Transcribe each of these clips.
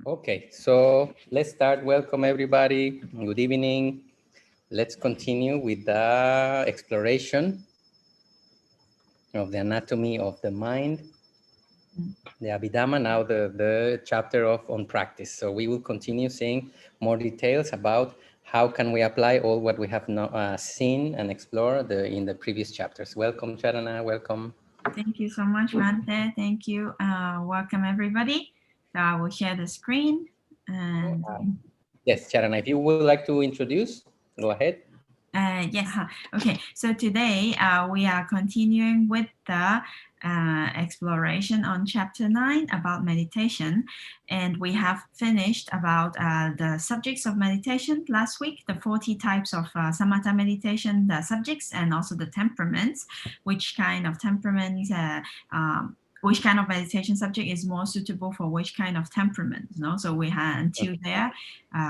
Okay, so let's start. Welcome everybody. Good evening. Let's continue with the exploration of the anatomy of the mind, the Abhidhamma, now the chapter of on practice. So we will continue seeing more details about how can we apply all what we have seen and explored in the previous chapters. Welcome, Jhāna. Welcome. Thank you so much, Mante. Thank you. Welcome, everybody. So I will share the screen. And yes, Jhāna, if you would like to introduce, go ahead. Yes. Okay. So today we are continuing with the exploration on chapter 9 about meditation, and we have finished about the subjects of meditation last week, the 40 types of samatha meditation, the subjects, and also the temperaments, which kind of temperaments which kind of meditation subject is more suitable for which kind of temperament. So we have until there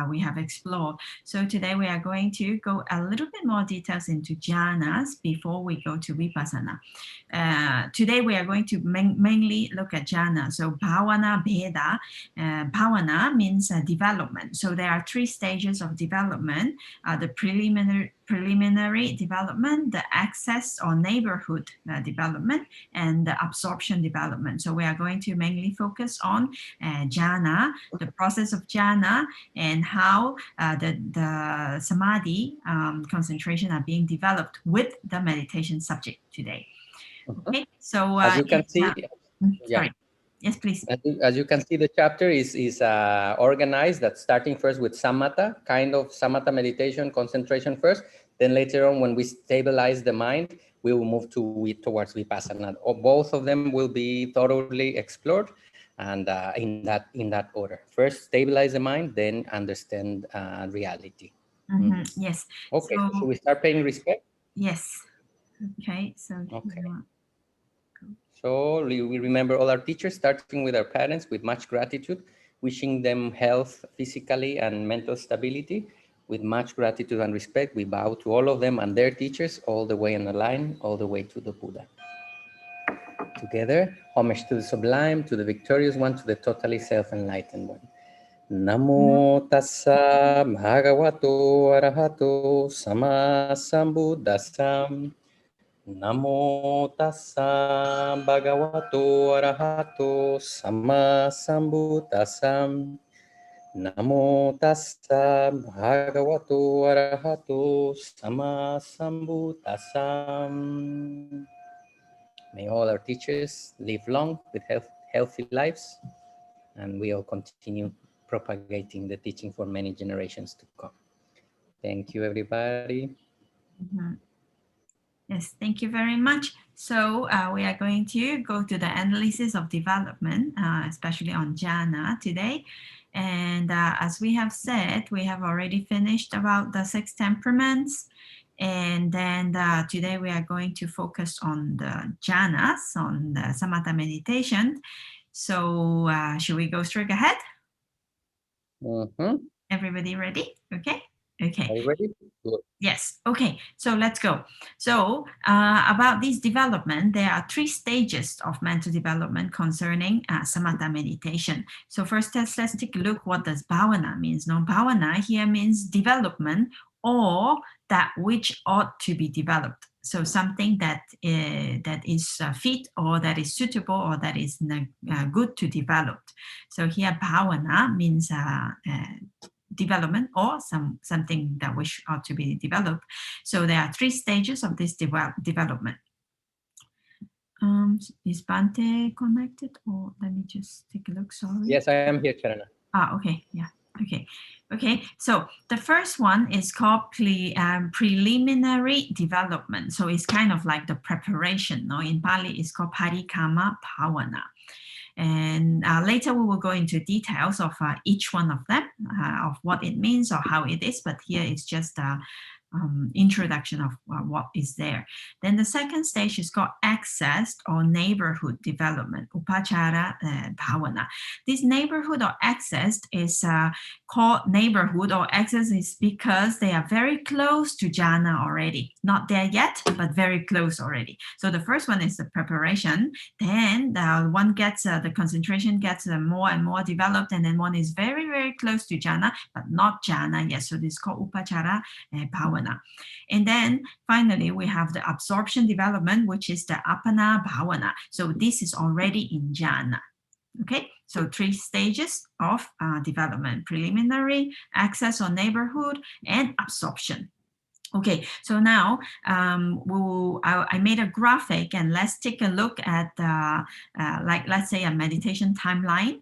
we have explored. So today we are going to go a little bit more details into jhanas before we go to vipassana. Today we are going to mainly look at jhana. So bhavana bheda. Bhavana means development. So there are 3 stages of development: the preliminary development, the access or neighborhood development, and the absorption development. So we are going to mainly focus on jhana, the process of jhana, and how the samadhi concentration are being developed with the meditation subject today. Okay, so as you can see, sorry. Yes, please. As you can see, the chapter is organized, that starting first with samatha, kind of samatha meditation, concentration first. Then later on, when we stabilize the mind, we will move towards vipassana. Both of them will be thoroughly explored, and in that order. First, stabilize the mind, then understand reality. Yes. Okay, so should we start paying respect? Yes. Okay, so okay. So we remember all our teachers, starting with our parents, with much gratitude, wishing them health, physically and mental stability. With much gratitude and respect, we bow to all of them and their teachers, all the way in the line, all the way to the Buddha. Together, homage to the sublime, to the victorious one, to the totally self-enlightened one. Namo tassa bhagavato arahato sama sambuddhassa. Namo tassa bhagavato arahato sama sambuddhassa. Namo tassa bhagavato arahato sama sambuddhassa. May all our teachers live long with healthy lives, and we all continue propagating the teaching for many generations to come. Thank you, everybody. Yes, thank you very much. So we are going to go to the analysis of development, especially on jhana today. And as we have said, we have already finished about the 6 temperaments. And then today we are going to focus on the jhanas, on the samatha meditation. So should we go straight ahead? Everybody ready? Okay. Okay. Are you ready? Good. Yes. Okay. So let's go. So about this development, there are 3 stages of mental development concerning samatha meditation. So first, let's take a look. What does bhavana means? Now, bhavana here means development, or that which ought to be developed. So something that is fit, or that is suitable, or that is good to develop. So here bhavana means development, or something that which ought to be developed. So there are 3 stages of this development. Is Bante connected, or let me just take a look? Sorry. Yes, I am here, Jhāna. Okay. Yeah. Okay. So the first one is called preliminary development. So it's kind of like the preparation. No, in Pali, it's called Paṭicca-samuppada. And later we will go into details of each one of them, of what it means or how it is. But here it's just introduction of what is there. Then the second stage is called access or neighborhood development, upachara bhavana. This neighborhood or access is called neighborhood or access is because they are very close to jhana already. Not there yet, but very close already. So the first one is the preparation. Then one gets the concentration gets more and more developed, and then one is very, very close to jhana, but not jhana yet. So this is called upachara bhavana. And then finally, we have the absorption development, which is the appana bhavana. So this is already in jhana. Okay, so 3 stages of development: preliminary, access or neighborhood, and absorption. Okay, so now I made a graphic, and let's take a look at let's say a meditation timeline.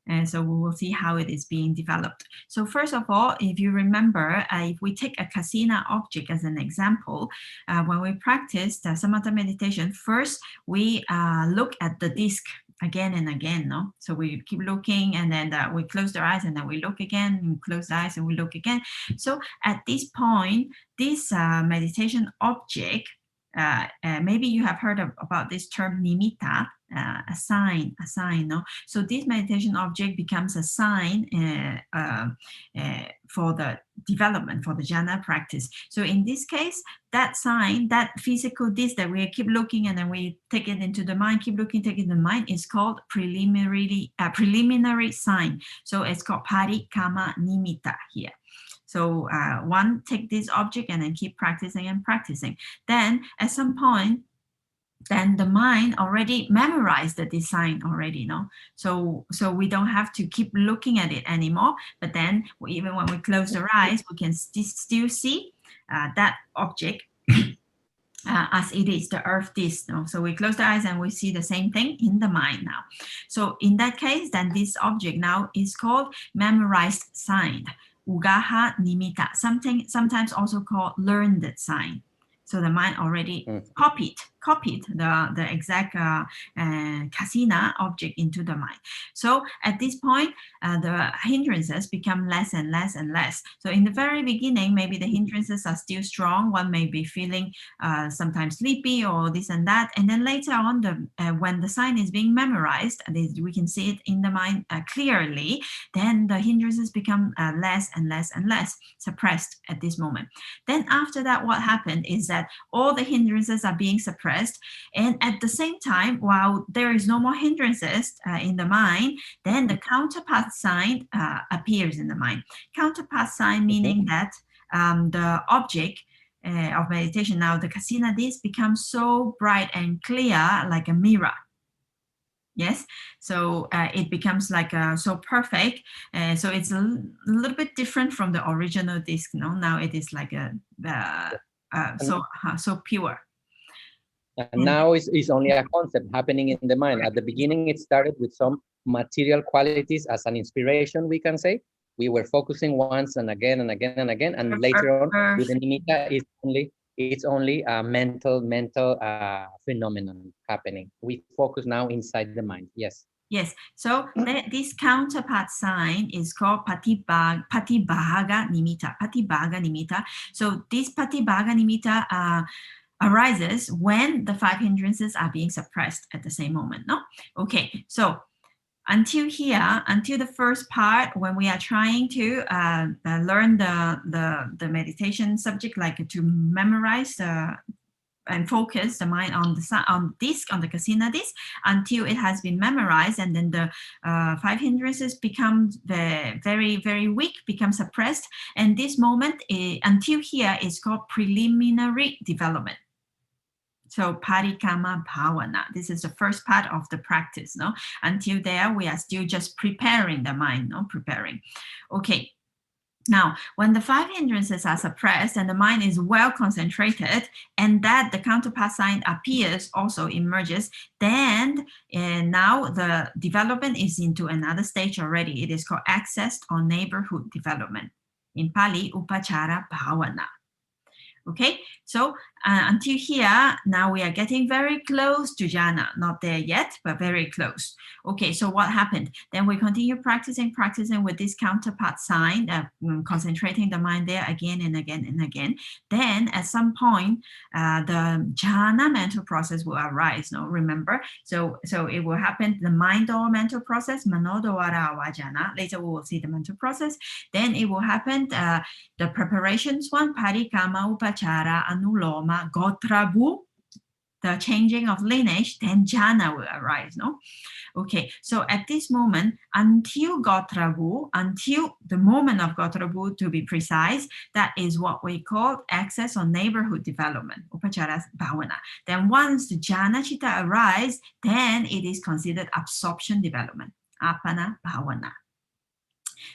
And so we will see how it is being developed. So first of all, if you remember, if we take a kasina object as an example, when we practice the samatha meditation, first we look at the disc again and again, no? So we keep looking, and then we close the eyes, and then we look again, and close the eyes, and we look again. So at this point, this meditation object, maybe you have heard about this term nimitta, a sign, no? So this meditation object becomes a sign for the development, for the jhana practice. So in this case, that sign, that physical disc that we keep looking and then we take it into the mind, keep looking, take it in the mind, is called preliminary sign. So it's called Paṭicca-nimitta here. So one take this object and then keep practicing and practicing. Then at some point, then the mind already memorized the design already, no? So we don't have to keep looking at it anymore. But then even when we close our eyes, we can still see that object as it is, the earth disc. No? So we close the eyes and we see the same thing in the mind now. So in that case, then this object now is called memorized sign, ugaha nimitta, sometimes also called learned sign. So the mind already copied the exact kasina object into the mind. So at this point, the hindrances become less and less and less. So in the very beginning, maybe the hindrances are still strong. One may be feeling sometimes sleepy or this and that. And then later on, when the sign is being memorized, we can see it in the mind clearly, then the hindrances become less and less and less suppressed at this moment. Then after that, what happened is that all the hindrances are being suppressed. And at the same time, while there is no more hindrances in the mind, then the counterpart sign appears in the mind. Counterpart sign meaning that the object of meditation, now the kasina disc, becomes so bright and clear like a mirror. Yes, so it becomes like so perfect. So it's a little bit different from the original disc. No, now it is like so pure. And now it's only a concept happening in the mind. At the beginning, it started with some material qualities as an inspiration, we can say. We were focusing once and again and again and again, and later on with the nimitta, it's only a mental phenomenon happening. We focus now inside the mind. Yes. Yes. So this counterpart sign is called Paṭibhaga nimitta. Paṭibhaga nimitta. So this Paṭibhaga nimitta arises when the 5 hindrances are being suppressed at the same moment. No? Okay. So until here, until the first part, when we are trying to learn the meditation subject, like to memorize and focus the mind on the kasina disc, until it has been memorized, and then the 5 hindrances become very, very weak, become suppressed. And this moment, until here, is called preliminary development. So Paṭicca-bhavana, this is the first part of the practice. No, until there, we are still just preparing the mind. No, preparing. Okay. Now, when the 5 hindrances are suppressed and the mind is well concentrated, and that the counterpart sign appears, also emerges, then now the development is into another stage already. It is called access or neighborhood development. In Pali, upachara bhavana. Okay, so until here, now we are getting very close to jhana. Not there yet, but very close. Okay, so what happened? Then we continue practicing with this counterpart sign, concentrating the mind there again and again and again. Then at some point, the jhana mental process will arise. No, remember? So it will happen. The mind or mental process, manodawara wajana. Later we will see the mental process. Then it will happen. The preparations one, Paṭicca-samuppada, anuloma, gotrabu, the changing of lineage, then jhana will arise, no? Okay, so at this moment, until gotrabu, until the moment of gotrabu to be precise, that is what we call access or neighborhood development, upachara bhavana. Then once the jhana chitta arise, then it is considered absorption development, apana bhavana.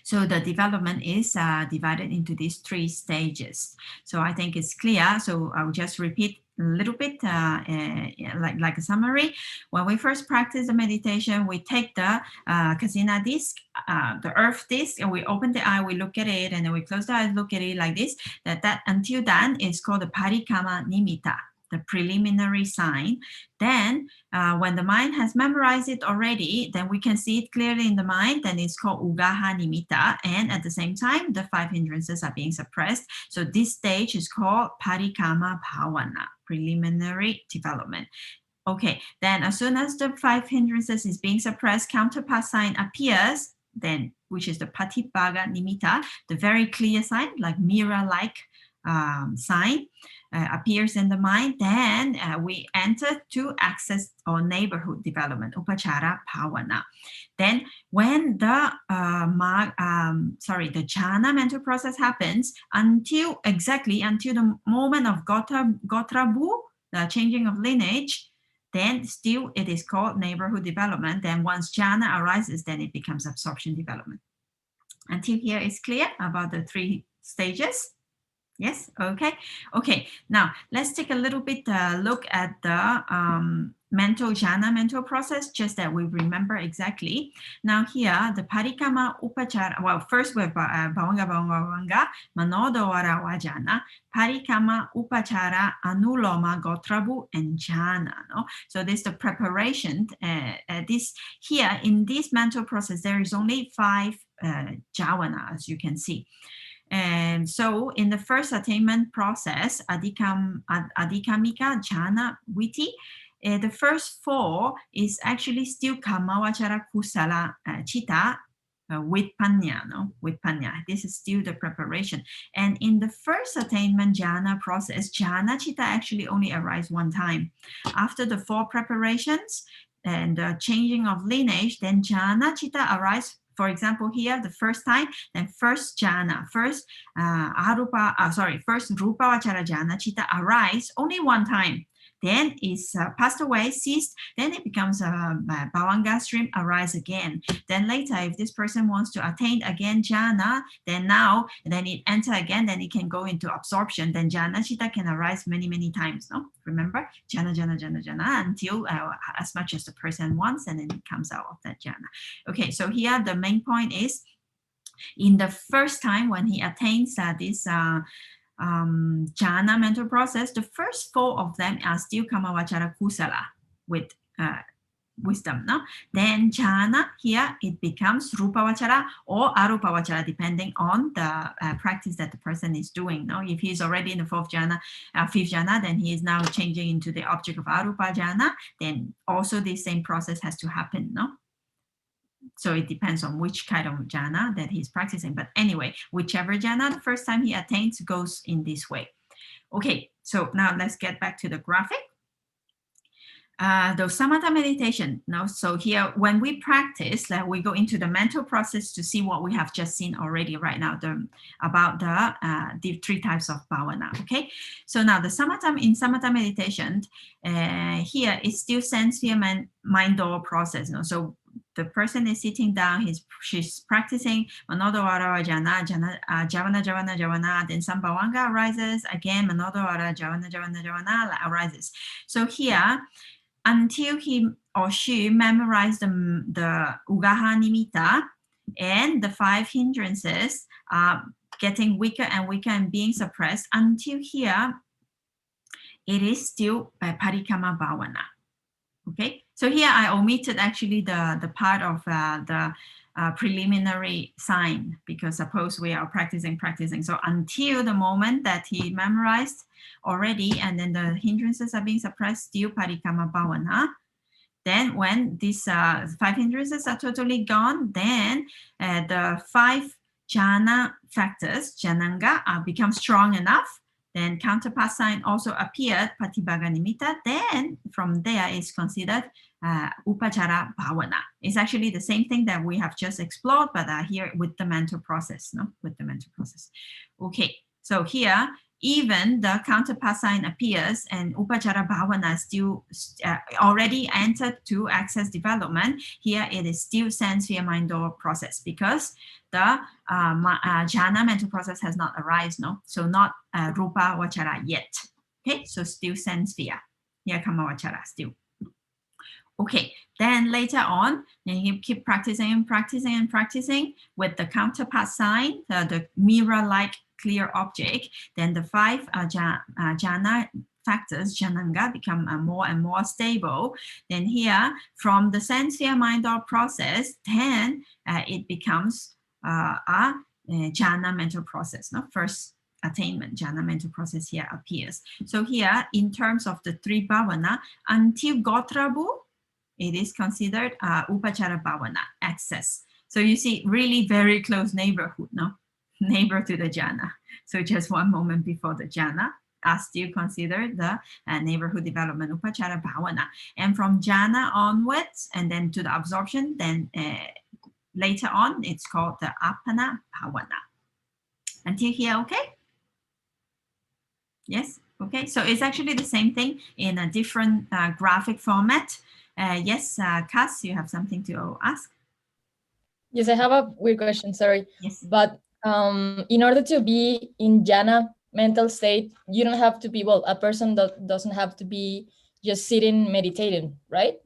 So the development is divided into these 3 stages. So I think it's clear. So I'll just repeat a little bit like a summary. When we first practice the meditation, we take the kasina disc, the earth disc, and we open the eye, we look at it, and then we close the eyes, look at it like this. That until then is called the parikamma nimitta, the preliminary sign. Then when the mind has memorized it already, then we can see it clearly in the mind, then it's called ugaha nimitta, and at the same time the 5 hindrances are being suppressed. So this stage is called parikamma bhavana, preliminary development. Okay, then as soon as the 5 hindrances is being suppressed, counterpart sign appears, then which is the patibhaga nimitta, the very clear sign, like mirror-like sign appears in the mind. Then we enter to access or neighborhood development, upachara bhavana. Then when the the jhana mental process happens until the moment of gotrabu, the changing of lineage, then still it is called neighborhood development. Then once jhana arises, then it becomes absorption development. Until here is clear about the 3 stages. Yes, okay. Okay, now let's take a little bit look at the jhana mental process, just that we remember exactly. Now here, the Paṭicca upachara, well, first we have Bhavanga, manodawara wajana, Paṭicca upachara, anuloma, gotrabu, and jhana. No? So this is the preparation. This here, in this mental process, there is only 5 jhāna, as you can see. And so in the first attainment process, adhikamika, jhana, viti, the first 4 is actually still kamavachara kusala chitta with panya, no? With panya. This is still the preparation. And in the first attainment jhana process, jhana chitta actually only arises 1 time. After the 4 preparations and the changing of lineage, then jhana chitta arises. For example, here the first time, then first jhana, first first rupavachara jhana chitta arise only 1 time. Then is passed away, ceased, then it becomes a bhavanga stream, arise again. Then later, if this person wants to attain again jhana, then it enter again, then it can go into absorption. Then jhana chitta can arise many, many times, no? Remember? Jhana, until as much as the person wants, and then it comes out of that jhana. Okay, so here the main point is, in the first time when he attains this jhana mental process, the first 4 of them are still kamavachara kusala with wisdom. No? Then jhana, here it becomes rupavachara or arupavachara, depending on the practice that the person is doing. No? If he is already in the 5th jhana, then he is now changing into the object of arupa jhana, then also the same process has to happen. No? So it depends on which kind of jhana that he's practicing. But anyway, whichever jhana the first time he attains goes in this way. Okay, so now let's get back to the graphic. The samatha meditation. Now, so here, when we practice, we go into the mental process to see what we have just seen already right now, about the 3 types of bhavana. Okay, so now the in samatha meditation, here is still sensory mind door process. You know? So the person is sitting down, she's practicing manodawara jhana, javana, then some bhavanga arises, again manodawara javana arises. So here, until he or she memorized the ugaha nimitta and the 5 hindrances are getting weaker and weaker and being suppressed, until here it is still Parikrama Bhavana. Okay, so here I omitted actually the part of the preliminary sign, because suppose we are practicing. So until the moment that he memorized already, and then the hindrances are being suppressed, still Parikrama Bhavana. Then when these 5 hindrances are totally gone, then the 5 jhana factors, jananga, become strong enough. Then counterpart sign also appeared, patibhaga nimitta. Then from there is considered upachara bhavana. It's actually the same thing that we have just explored, but here with the mental process, no? With the mental process. Okay, so here, even the counterpart sign appears and upachara bhavana still already entered to access development. Here it is still sense sphere mind door process, because the jhana mental process has not arisen, no? So not rupa vachara yet. Okay, so still sense sphere. Here kama vachara still. Okay, then later on, then you keep practicing and practicing and practicing with the counterpart sign, the mirror-like clear object. Then the 5 jhana factors, jhananga, become more and more stable. Then here, from the sense sphere mind door process, then it becomes a jhana mental process. No, first attainment, jhana mental process here appears. So here, in terms of the 3 bhavana, until Gotrabu, it is considered upachara bhavana, access. So you see, really very close neighborhood, no? Neighbor to the jhana. So just one moment before the jhana are still considered the neighborhood development, upachara bhavana. And from jhana onwards, and then to the absorption, then later on, it's called the appana bhavana. Until here, okay? Yes, okay. So it's actually the same thing in a different graphic format. Yes, Cass, you have something to ask? Yes, I have a weird question, sorry. Yes. But in order to be in jhana mental state, you don't have to be, well, a person that doesn't have to be just sitting meditating, right?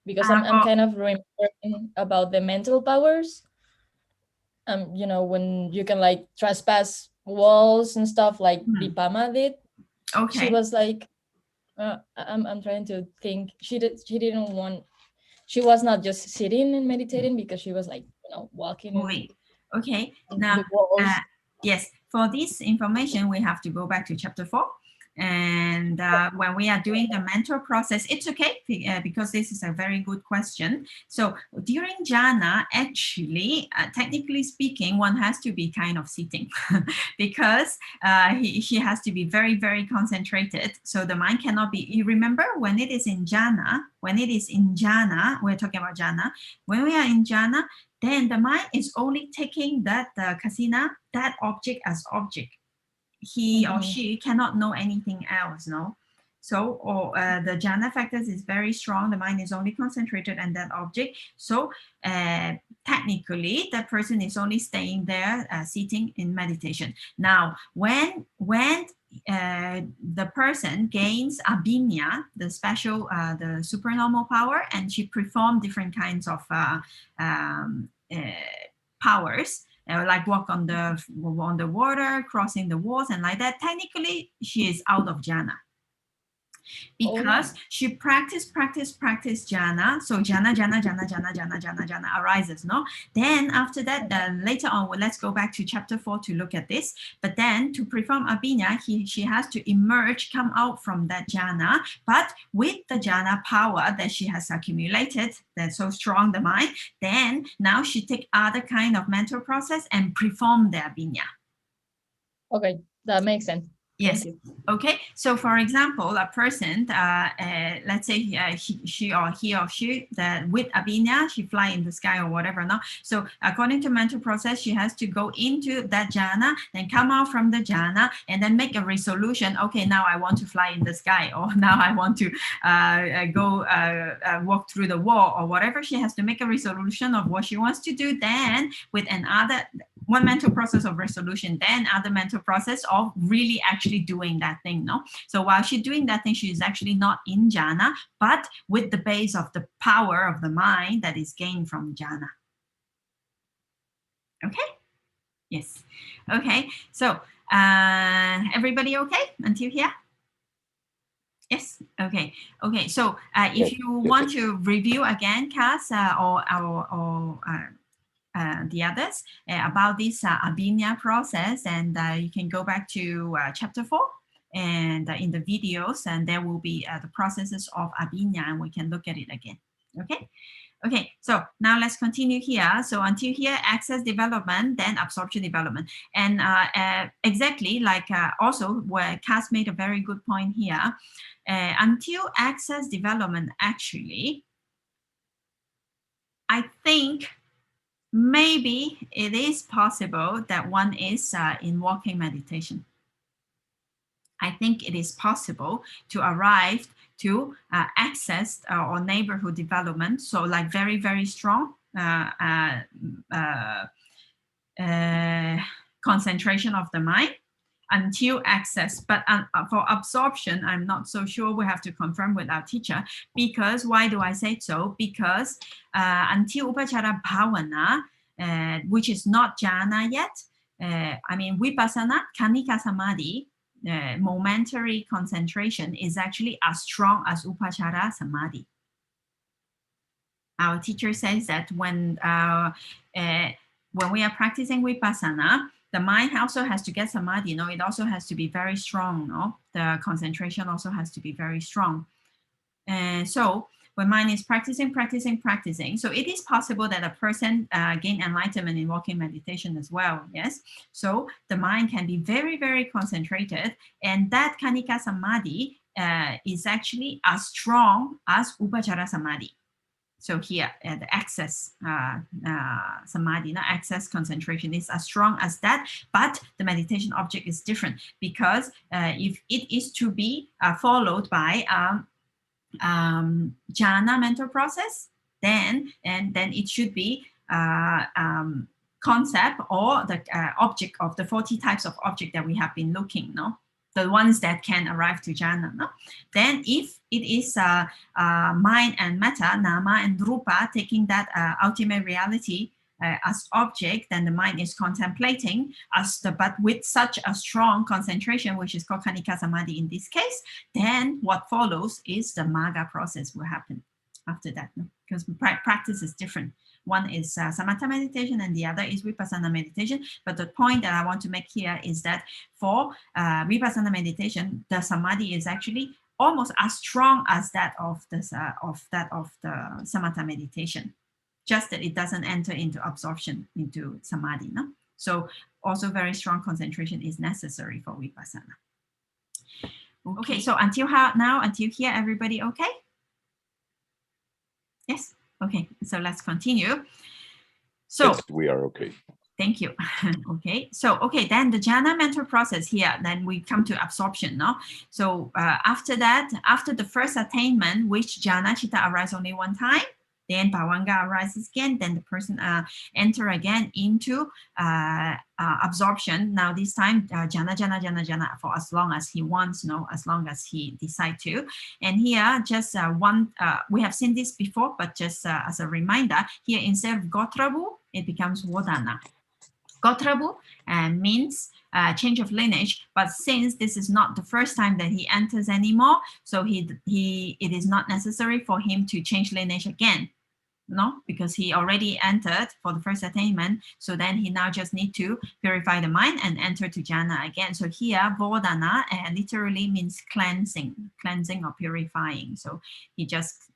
Because I'm kind of remembering about the mental powers. You know, when you can like trespass walls and stuff like Vipama did. Okay. She was like, I'm trying to think. She didn't want. She was not just sitting and meditating, because she was like, you know, walking. Moving. Okay. Now, yes. For this information, we have to go back to chapter 4. And when we are doing the mental process, it's okay, because this is a very good question. So during jhana, actually, technically speaking, one has to be kind of sitting because he has to be very, very concentrated. So the mind cannot be, you remember when it is in jhana, we're talking about jhana, when we are in jhana, then the mind is only taking that kasina, that object as object. He or she cannot know anything else, no? So, the jhana factors is very strong. The mind is only concentrated on that object. So, technically, that person is only staying there, sitting in meditation. Now, when the person gains abhinya, the special, the supernormal power, and she performs different kinds of powers, like walk on the water, crossing the walls, and like that. Technically, she is out of jhana, because she practice jhana. So jhana arises, no? Then after that, later on, well, let's go back to chapter 4 to look at this. But then to perform abhinya, she has to emerge, come out from that jhana. But with the jhana power that she has accumulated, that's so strong, the mind, then now she take other kind of mental process and perform the abhinya. Okay, that makes sense. Yes. Okay. So, for example, a person, let's say he or she, that with abhinya, she fly in the sky or whatever. No. So, according to mental process, she has to go into that jhana, then come out from the jhana, and then make a resolution. Okay, now I want to fly in the sky, or now I want to go walk through the wall, or whatever. She has to make a resolution of what she wants to do. Then, with one mental process of resolution, then other mental process of really actually doing that thing, no? So while she's doing that thing, she is actually not in jhana, but with the base of the power of the mind that is gained from jhana. Okay? Yes. Okay. So everybody okay until here? Yes. Okay. Okay. So if you want to review again, Cass, or the others about this Abhidhamma process, and you can go back to chapter 4 and in the videos, and there will be the processes of Abhidhamma, and we can look at it again. Okay. Okay, so now let's continue here. So until here, access development, then absorption development. And exactly like also where Cass made a very good point here, until access development, actually, I think maybe it is possible that one is in walking meditation. I think it is possible to arrive to access or neighborhood development. So like very, very strong concentration of the mind until access. But for absorption, I'm not so sure. We have to confirm with our teacher. Because why do I say so? Because until Upachara Bhavana, which is not Jhāna yet, I mean, Vipassana, Kanika Samadhi, momentary concentration is actually as strong as Upachara Samadhi. Our teacher says that when we are practicing Vipassana, the mind also has to get Samadhi, you know, it also has to be very strong, no? The concentration also has to be very strong. And so when mind is practicing, so it is possible that a person gain enlightenment in walking meditation as well, yes? So the mind can be very, very concentrated, and that Kanika Samadhi is actually as strong as Upachara Samadhi. So here, the access samadhi, access concentration is as strong as that, but the meditation object is different, because if it is to be followed by Jhāna mental process, then it should be concept or the object of the 40 types of object that we have been looking, no? The ones that can arrive to Jhāna. No? Then if it is mind and matter, nama and rupa, taking that ultimate reality as object, then the mind is contemplating but with such a strong concentration, which is called Kanika Samadhi in this case, then what follows is the Magga process will happen after that, no? Because practice is different. One is samatha meditation and the other is vipassana meditation. But the point that I want to make here is that for vipassana meditation, the samadhi is actually almost as strong as that of the samatha meditation, just that it doesn't enter into absorption into samadhi. No? So also very strong concentration is necessary for vipassana. Okay, so until here, everybody okay? Yes. Okay, so let's continue. So yes, we are okay. Thank you. Okay, so then the Jhāna mental process here, then we come to absorption, no? So after that, after the first attainment, which Jhāna chitta arises only one time, then Bhavanga arises again, then the person enter again into absorption. Now this time, Jhāna for as long as he wants, no, as long as he decides to. And here, just we have seen this before, but just as a reminder, here instead of Gotrabu, it becomes Vodana. Gotrabu means change of lineage, but since this is not the first time that he enters anymore, so it is not necessary for him to change lineage again, no, because he already entered for the first attainment. So then he now just need to purify the mind and enter to Jhāna again. So here Vodana literally means cleansing or purifying. So he just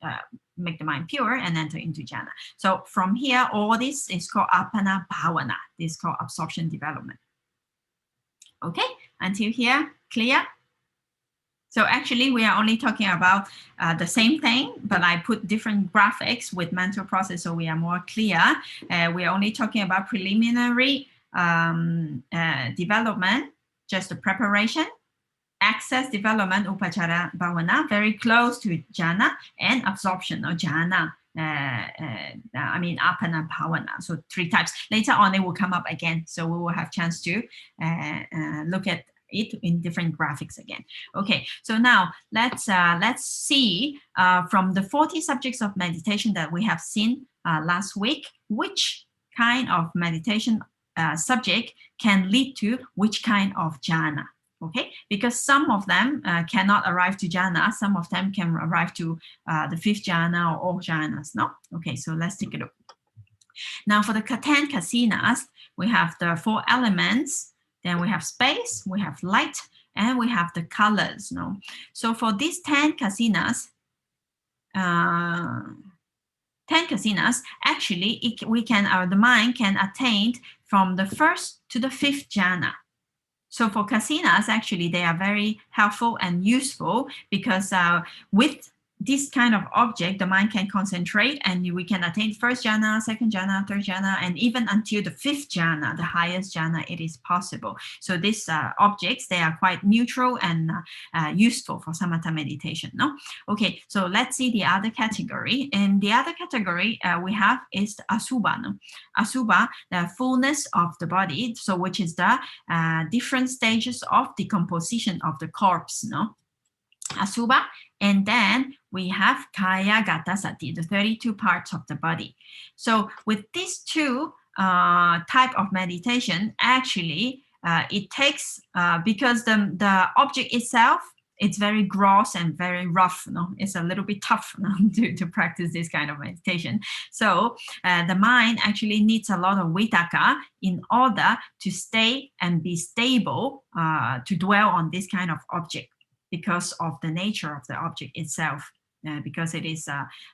make the mind pure and enter into Jhāna. So from here, all this is called Apana Bhavana. This is called absorption development. Okay, until here, clear? So actually, we are only talking about the same thing, but I put different graphics with mental process so we are more clear. We are only talking about preliminary development, just the preparation, access development, upachara bhavana, very close to Jhāna, and absorption or Jhāna. I mean apana bhavana. So 3 types. Later on, it will come up again. So we will have chance to look at it in different graphics again. Okay, so now let's see from the 40 subjects of meditation that we have seen last week, which kind of meditation subject can lead to which kind of jhana. Okay, because some of them cannot arrive to jhana, some of them can arrive to the 5th jhana or all jhanas, no? Okay, so let's take a look. Now for the 10 kasinas, we have the 4 elements, then we have space, we have light, and we have the colors, no? So for these 10 kasinas, actually the mind can attain from the 1st to the 5th jhana. So for kasinas, actually, they are very helpful and useful because with this kind of object, the mind can concentrate and we can attain 1st jhana, 2nd jhana, 3rd jhana, and even until the 5th jhana, the highest jhana, it is possible. So these objects, they are quite neutral and useful for samatha meditation. No? Okay, so let's see the other category. And the other category we have is the asubha. No? Asubha, the fullness of the body, so which is the different stages of decomposition of the corpse. No? Asubha, and then we have kaya gata sati, the 32 parts of the body. So with these two type of meditation, actually it takes because the object itself, it's very gross and very rough. No? It's a little bit tough to practice this kind of meditation. So the mind actually needs a lot of vitakka in order to stay and be stable to dwell on this kind of object, because of the nature of the object itself, because it is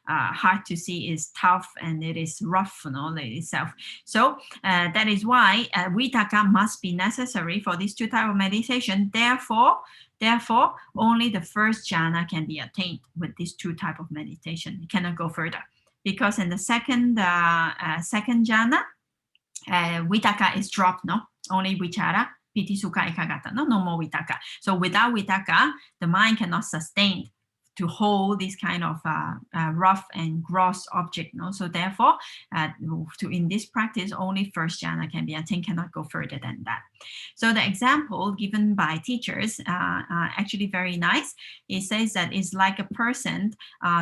hard to see, is tough, and it is rough, itself. So that is why vitakka must be necessary for these two types of meditation. Therefore, only the 1st jhana can be attained with these two types of meditation. You cannot go further, because in the second jhana, vitakka is dropped. No, only vichara, piti, sukha, ekagata, no more vitakka. So without vitakka, the mind cannot sustain to hold this kind of rough and gross object. No? So therefore, in this practice, only 1st jhana can be attained, cannot go further than that. So the example given by teachers actually very nice. It says that it's like a person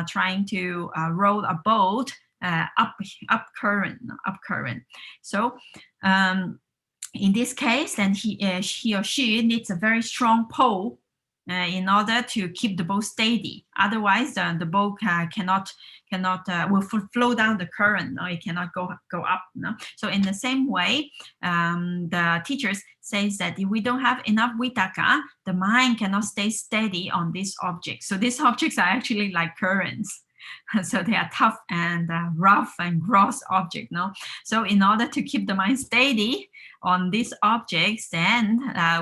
trying to row a boat up current. So in this case, then he or she needs a very strong pole in order to keep the boat steady. Otherwise, the boat will flow down the current. No? It cannot go up. No? So in the same way, the teachers says that if we don't have enough vitakka, the mind cannot stay steady on this object. So these objects are actually like currents. So they are tough and rough and gross object. No? So in order to keep the mind steady on these objects, then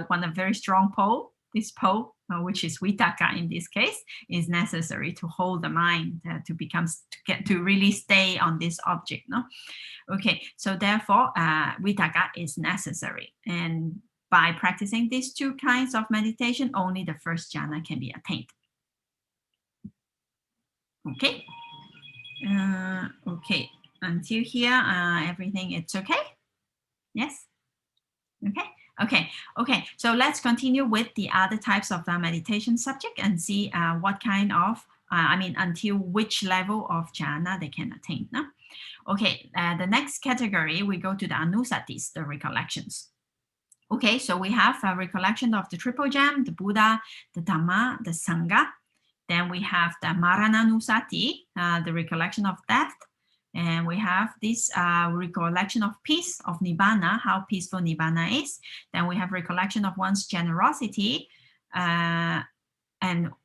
one a very strong pole, this pole, which is vitakka in this case, is necessary to hold the mind to really stay on this object. No? Okay, so therefore vitakka is necessary, and by practicing these two kinds of meditation, only the 1st jhana can be attained. Okay. Okay, until here, everything it's okay? Yes? Okay. So let's continue with the other types of meditation subject and see what kind of, until which level of jhana they can attain. No? Okay, the next category, we go to the anusatis, the recollections. Okay, so we have a recollection of the triple gem, the Buddha, the Dhamma, the Sangha. Then we have the Marananusati, the recollection of death. And we have this recollection of peace, of Nibbana, how peaceful Nibbana is. Then we have recollection of one's generosity, and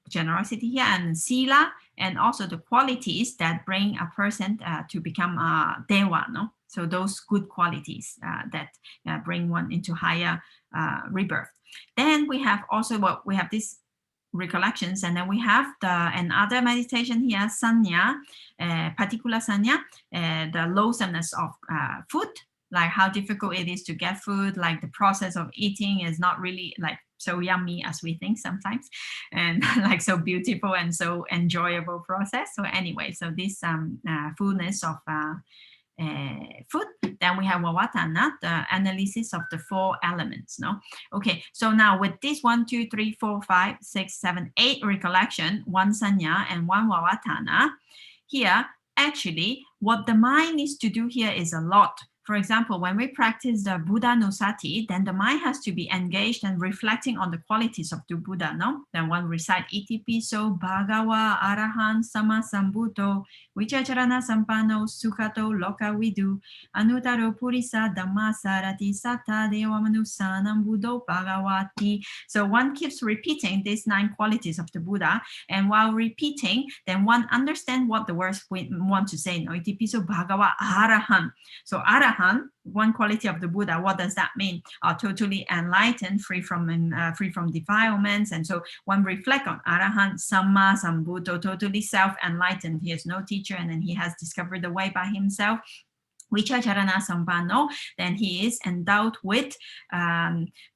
generosity here, and sila, and also the qualities that bring a person to become a deva. No? So those good qualities that bring one into higher rebirth. Then we have also we have this recollections, and then we have another meditation here, sanya, particular sanya, the loathsomeness of food, like how difficult it is to get food, like the process of eating is not really like so yummy as we think sometimes, and like so beautiful and so enjoyable process. So anyway, so this fullness of food. Then we have Vavatana, the analysis of the 4 elements. No, okay. So now with this 1, 2, 3, 4, 5, 6, 7, 8 recollection, 1 sanya and 1 Vavatana. Here, actually, what the mind needs to do here is a lot for example, when we practice the Buddha-nusati, then the mind has to be engaged and reflecting on the qualities of the Buddha, no? Then one recite Itipiso Bhagawa Arahan Sama Sambuddho Vichacharana Sampano Sukhato Lokavidu Anutaro Purisa Dhamma Sarati Satta Deva Manusanam Buddho Bhagavati. So one keeps repeating these 9 qualities of the Buddha, and while repeating, then one understands what the words we want to say. No, Itipiso Bhagawa Arahan. So Arahan, one quality of the Buddha, what does that mean? Totally enlightened, free from defilements. And so one reflect on Arahan, Sama Sambuddho, totally self-enlightened. He has no teacher, and then he has discovered the way by himself. Vichacharana Sampano, then he is endowed with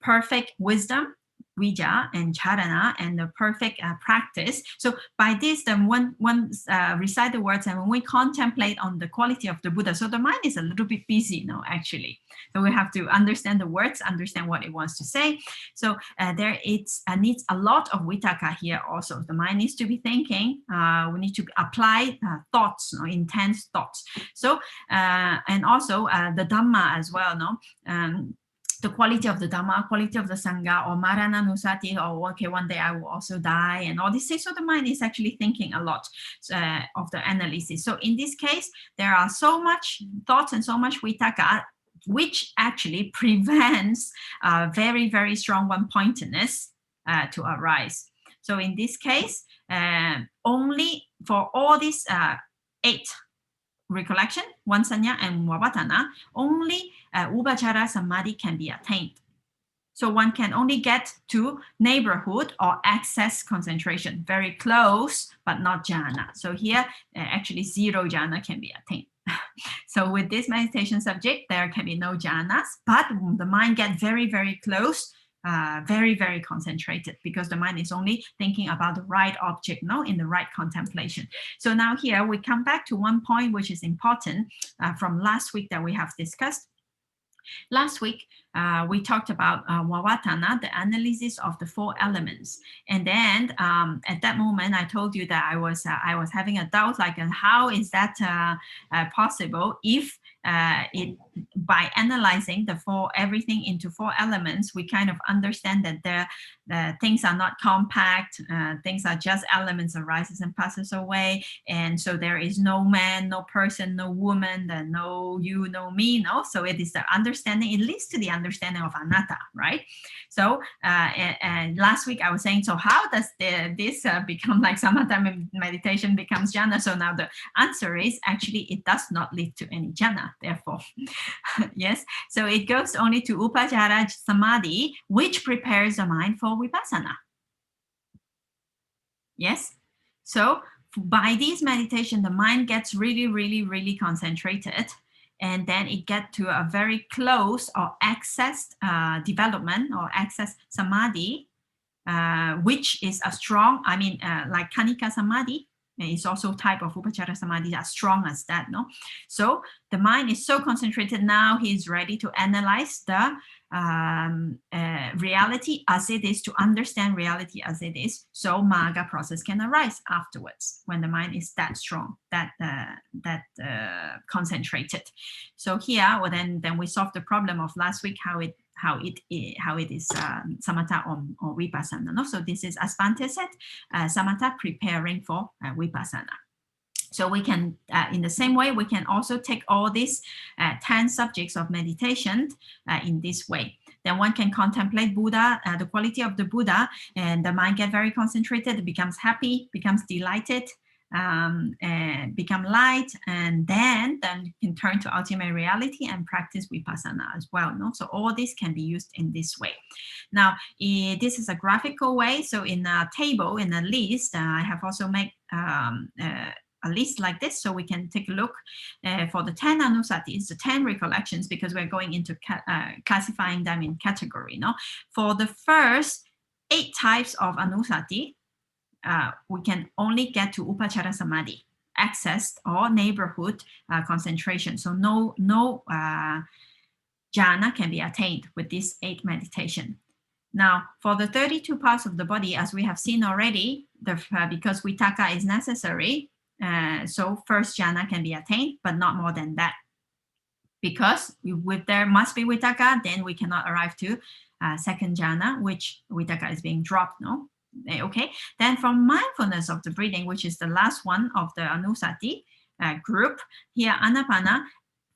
perfect wisdom, Vija and Jhāna, and the perfect practice. So by this, then one recite the words, and when we contemplate on the quality of the Buddha, so the mind is a little bit busy, no, actually. So we have to understand the words, understand what it wants to say. So there it's needs a lot of vitaka here also. The mind needs to be thinking. We need to apply thoughts, no, intense thoughts. So and also the Dhamma as well, no. The quality of the Dhamma, quality of the Sangha, or Marana Nusati, or okay, one day I will also die, and all these things. So the mind is actually thinking a lot of the analysis. So in this case, there are so much thoughts and so much vitaka, which actually prevents very, very strong one-pointedness to arise. So in this case, only for all these 8 recollection, Vansanya and Vavatana, only Upachara Samadhi can be attained. So one can only get to neighborhood or access concentration, very close, but not jhana. So here, actually 0 jhana can be attained. So with this meditation subject, there can be no jhanas, but the mind gets very, very close, very, very concentrated, because the mind is only thinking about the right object, no, in the right contemplation. So now here we come back to one point which is important from last week that we have discussed. Last week, we talked about Vavatana, the analysis of the 4 elements. And then at that moment, I told you that I was having a doubt, like how is that possible if by analyzing everything into 4 elements, we kind of understand that the things are not compact, things are just elements, arises and passes away, and so there is no man, no person, no woman, no you, no me, no. So it is the understanding. It leads to the understanding of anatta, right? So and last week I was saying, so how does this become like samatha meditation becomes jhana? So now the answer is actually it does not lead to any jhana. Therefore, yes. So it goes only to upachara samadhi, which prepares the mind for vipassana. Yes. So by this meditation, the mind gets really, really, really concentrated, and then it gets to a very close or accessed development or access samadhi, which is a strong, like Kanika samadhi. It's also type of upachara samadhi as strong as that, no? So the mind is so concentrated now, he's ready to analyze the reality as it is, to understand reality as it is. So magga process can arise afterwards when the mind is that strong, that concentrated. So here, well, then we solve the problem of last week, how it is samatha or vipassana. No? So this is, as Bhante said, samatha preparing for vipassana. So we can, in the same way, we can also take all these 10 subjects of meditation in this way. Then one can contemplate Buddha, the quality of the Buddha, and the mind get very concentrated, it becomes happy, becomes delighted, become light, and then you can turn to ultimate reality and practice vipassana as well. No? So all this can be used in this way. Now, this is a graphical way. So in a table, in a list, I have also made a list like this, so we can take a look for the 10 anusatis, the 10 recollections, because we're going into classifying them in category. No? For the first 8 types of anusati, we can only get to upachara samadhi, access or neighborhood concentration. So no jhana can be attained with this 8 meditation. Now, for the 32 parts of the body, as we have seen already, because vitaka is necessary, so first jhana can be attained, but not more than that. because with there must be Vitakka, then we cannot arrive to second jhana, which Vitakka is being dropped, no? Okay, then from mindfulness of the breathing, which is the last one of the Anusati group, here Anapana,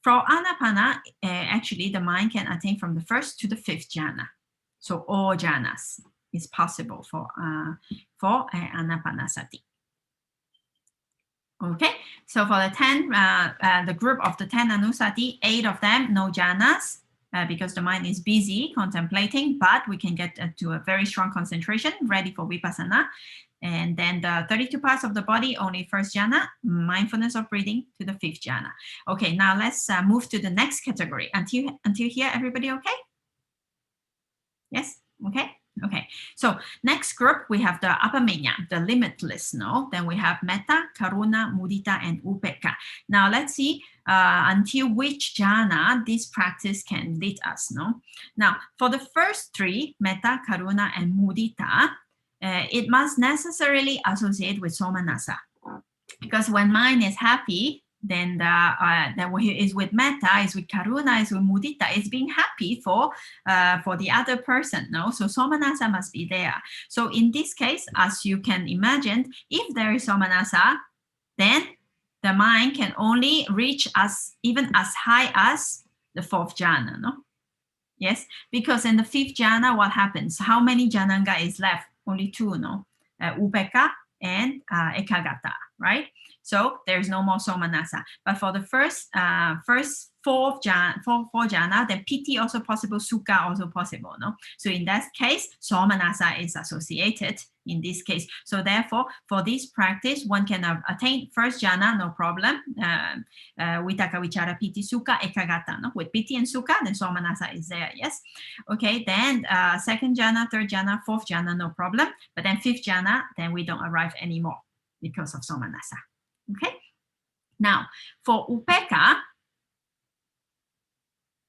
for Anapana, actually the mind can attain from the first to the fifth jhana. So all jhanas is possible for Anapanasati. Okay, so for the 10, the group of the 10 Anusati, 8 of them, no jhanas, because the mind is busy contemplating, but we can get to a very strong concentration, ready for Vipassana. And then the 32 parts of the body, only first jhana, mindfulness of breathing to the fifth jhana. Okay, now let's move to the next category. Until here, everybody okay? Yes, okay? Okay, so next group, we have the apamenya, the limitless, no? Then we have metta, karuna, mudita, and upekkha. Now let's see until which jhana this practice can lead us, no? Now, for the first three, metta, karuna, and mudita, it must necessarily associate with somanasa. Because when mind is happy, then is with metta, is with karuna, is with mudita, is being happy for the other person, no? So somanasa must be there. So in this case, as you can imagine, if there is somanasa, then the mind can only reach even as high as the fourth jhana, no? Yes, because in the fifth jhana, what happens? How many jhananga is left? Only two, no? Upekkha and ekagata, right? So there's no more somanasa. But for the first four jhana, then piti also possible, sukha also possible, no? So in that case, somanasa is associated in this case. So therefore, for this practice, one can attain first jhana, no problem. Vitakka, vichara, piti, sukha, ekagata, no? With piti and sukha, then somanasa is there, yes? Okay, then second jhana, third jhana, fourth jhana, no problem. But then fifth jhana, then we don't arrive anymore because of somanasa. Okay, now for upekkha,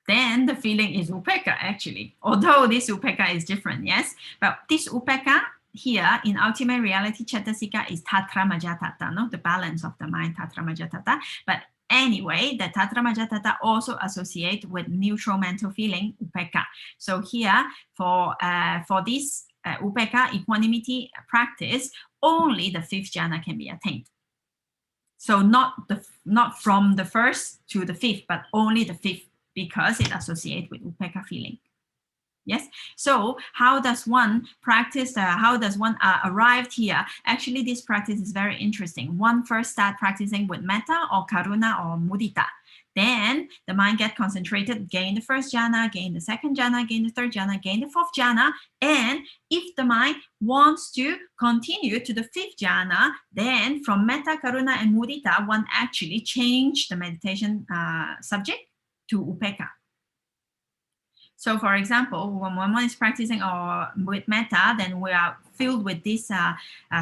then the feeling is upekkha actually, although this upekkha is different, yes, but this upekkha here in ultimate reality Cetasika is tatra majatata, no? The balance of the mind, tatra majatata. But anyway, the tatra majatata also associate with neutral mental feeling, upekkha. So here for this upekkha equanimity practice, only the fifth jhana can be attained. So not from the first to the fifth, but only the fifth, because it associates with upekkha feeling. Yes. So how does one practice? How does one arrive here? Actually, this practice is very interesting. One first start practicing with metta or karuna or mudita. Then the mind gets concentrated, gain the first jhana, gain the second jhana, gain the third jhana, gain the fourth jhana. And if the mind wants to continue to the fifth jhana, then from metta, karuna, and mudita, one actually change the meditation subject to upekkha. So for example, when one is practicing with metta, then we are filled with this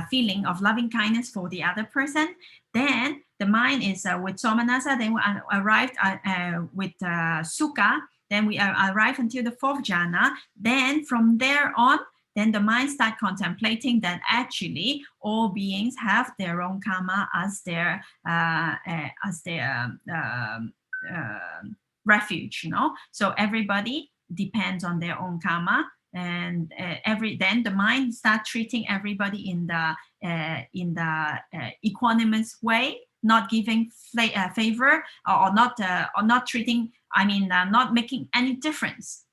feeling of loving kindness for the other person. Then the mind is with somanasa, then we arrived with sukha, then we arrive until the fourth jhana. Then from there on, then the mind starts contemplating that actually all beings have their own karma as their refuge, you know. So everybody depends on their own karma, and then the mind starts treating everybody in the equanimous way, not giving favor or not treating. I mean, not making any difference,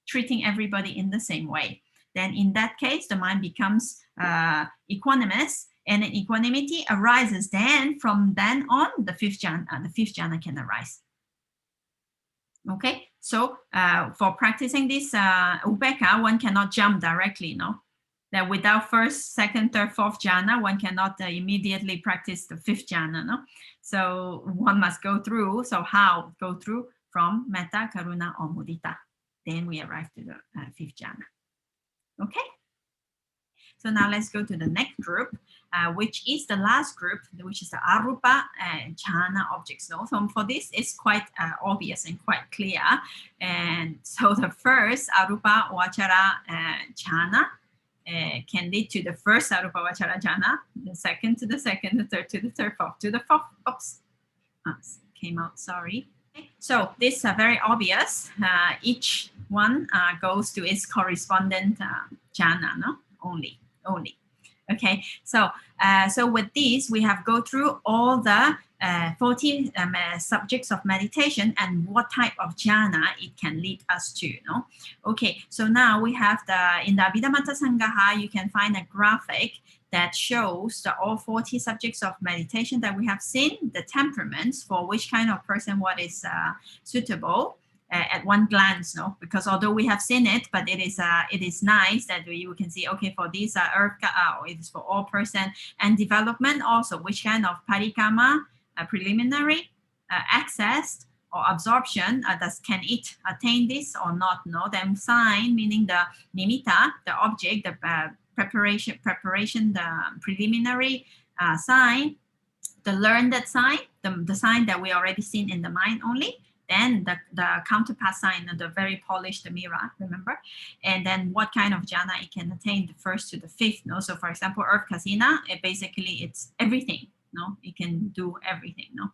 treating everybody in the same way. Then in that case, the mind becomes equanimous, and an equanimity arises. Then from then on, the fifth jhana can arise. Okay, so for practicing this upekkha, one cannot jump directly, no? That without first, second, third, fourth jhana, one cannot immediately practice the fifth jhana, no? So one must go through. So how? Go through from metta, karuna, or mudita. Then we arrive to the fifth jhana. Okay. So now let's go to the next group, which is the last group, which is the arupa jhana objects. No? So for this, it's quite obvious and quite clear. And so the first arupa vachara jhana can lead to the first arupa vachara jhana, the second to the second, the third to the third, fourth to the fourth. Oops, came out, sorry. So these are very obvious. Each one goes to its correspondent jhana, no? Only. Okay, so so with these, we have go through all the 40 subjects of meditation and what type of jhana it can lead us to, no? Okay, so now we have in the Abhidhamma Sangaha, you can find a graphic that shows all 40 subjects of meditation that we have seen, the temperaments for which kind of person what is suitable at one glance, no? Because although we have seen it, but it is nice that you can see, okay, for this earth, it is for all person, and development also, which kind of parikama, preliminary, access or absorption, can it attain this or not, no? Then sign, meaning the nimitta, the object, the preparation, the preliminary sign, the learned sign, the sign that we already seen in the mind only, then the counterpart sign, the very polished mirror, remember? And then what kind of jhana it can attain, the first to the fifth, no? So for example, earth kasina, basically it's everything, no? It can do everything, no?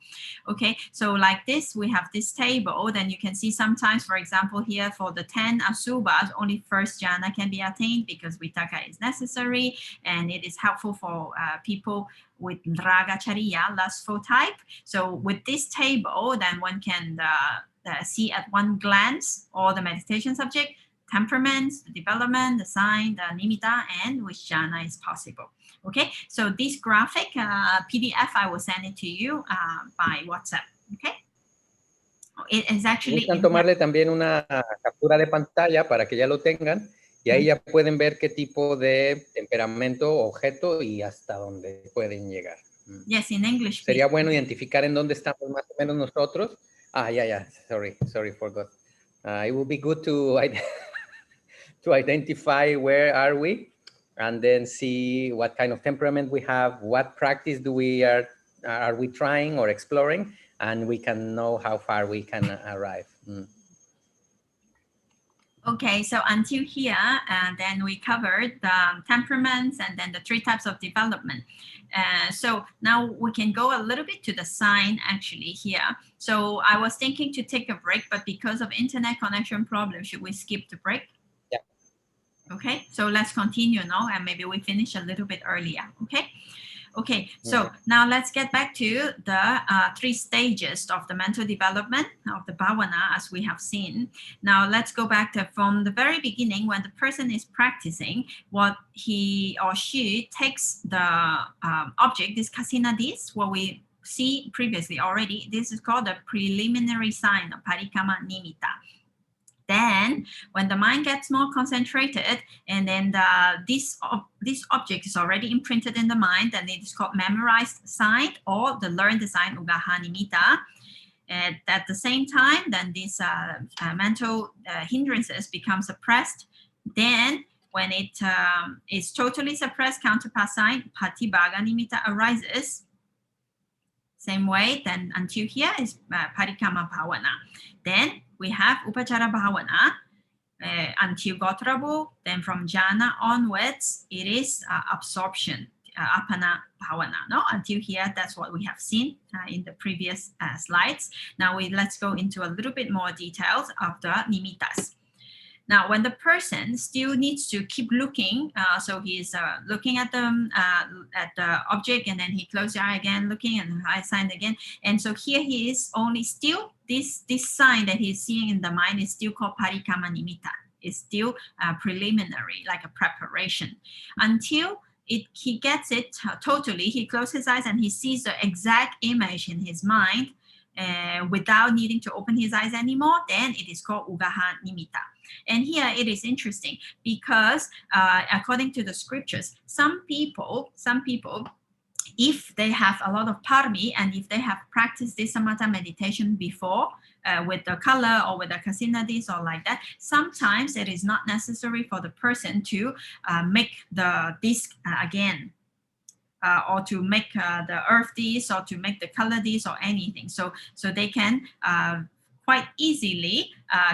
Okay, so like this, we have this table, then you can see sometimes, for example, here for the 10 asubhas, only first jhana can be attained because vitaka is necessary, and it is helpful for people with raga chariya, lustful type. So with this table, then one can see at one glance all the meditation subject, temperaments, the development, the sign, the nimitta, and which jhana is possible. Okay, so this graphic PDF, I will send it to you by WhatsApp. Okay, it is actually. Buscan tomarle también una captura de pantalla para que ya lo tengan y ahí ya pueden ver qué tipo de temperamento, objeto y hasta dónde pueden llegar. Yes, in English. Sería bueno identificar en dónde estamos más o menos nosotros. Sorry, forgot. It would be good to to identify where are we, and then see what kind of temperament we have, what practice do we are we trying or exploring, and we can know how far we can arrive. Okay, so until here, then we covered the temperaments and then the 3 types of development. So now we can go a little bit to the sign actually here. So I was thinking to take a break, but because of internet connection problem, should we skip the break? Yeah. Okay, so let's continue now, and maybe we finish a little bit earlier. Okay, so now let's get back to the 3 stages of the mental development of the Bhavana as we have seen. Now let's go back to from the very beginning when the person is practicing, what he or she takes the object, this kasina, what we see previously already, this is called the preliminary sign of parikama nimitta. Then when the mind gets more concentrated and then this object is already imprinted in the mind, then it is called memorized sign or the learned sign, ugaha nimitta. And at the same time, then these mental hindrances become suppressed. Then when it is totally suppressed, counterpart sign, paṭibhaga nimitta arises. Same way, then until here is parikama bhavana. Then we have upachara bhavana until gotrabu. Then from jhana onwards, it is absorption, apana bhavana. No, until here, that's what we have seen in the previous slides. Now let's go into a little bit more details of the nimittas. Now, when the person still needs to keep looking, so he's looking at the object, and then he closes the eye again, looking, and eye sign again. And so here he is only still this sign that he's seeing in the mind is still called parikama nimitta. It's still preliminary, like a preparation, until he gets it totally. He closes his eyes and he sees the exact image in his mind. Without needing to open his eyes anymore, then it is called ugaha nimitta. And here it is interesting because according to the scriptures, some people, if they have a lot of parami and if they have practiced this samatha meditation before with the color or with the kasina this or like that, sometimes it is not necessary for the person to make the disc again. Or to make the earth this, or to make the color this, or anything. So they can quite easily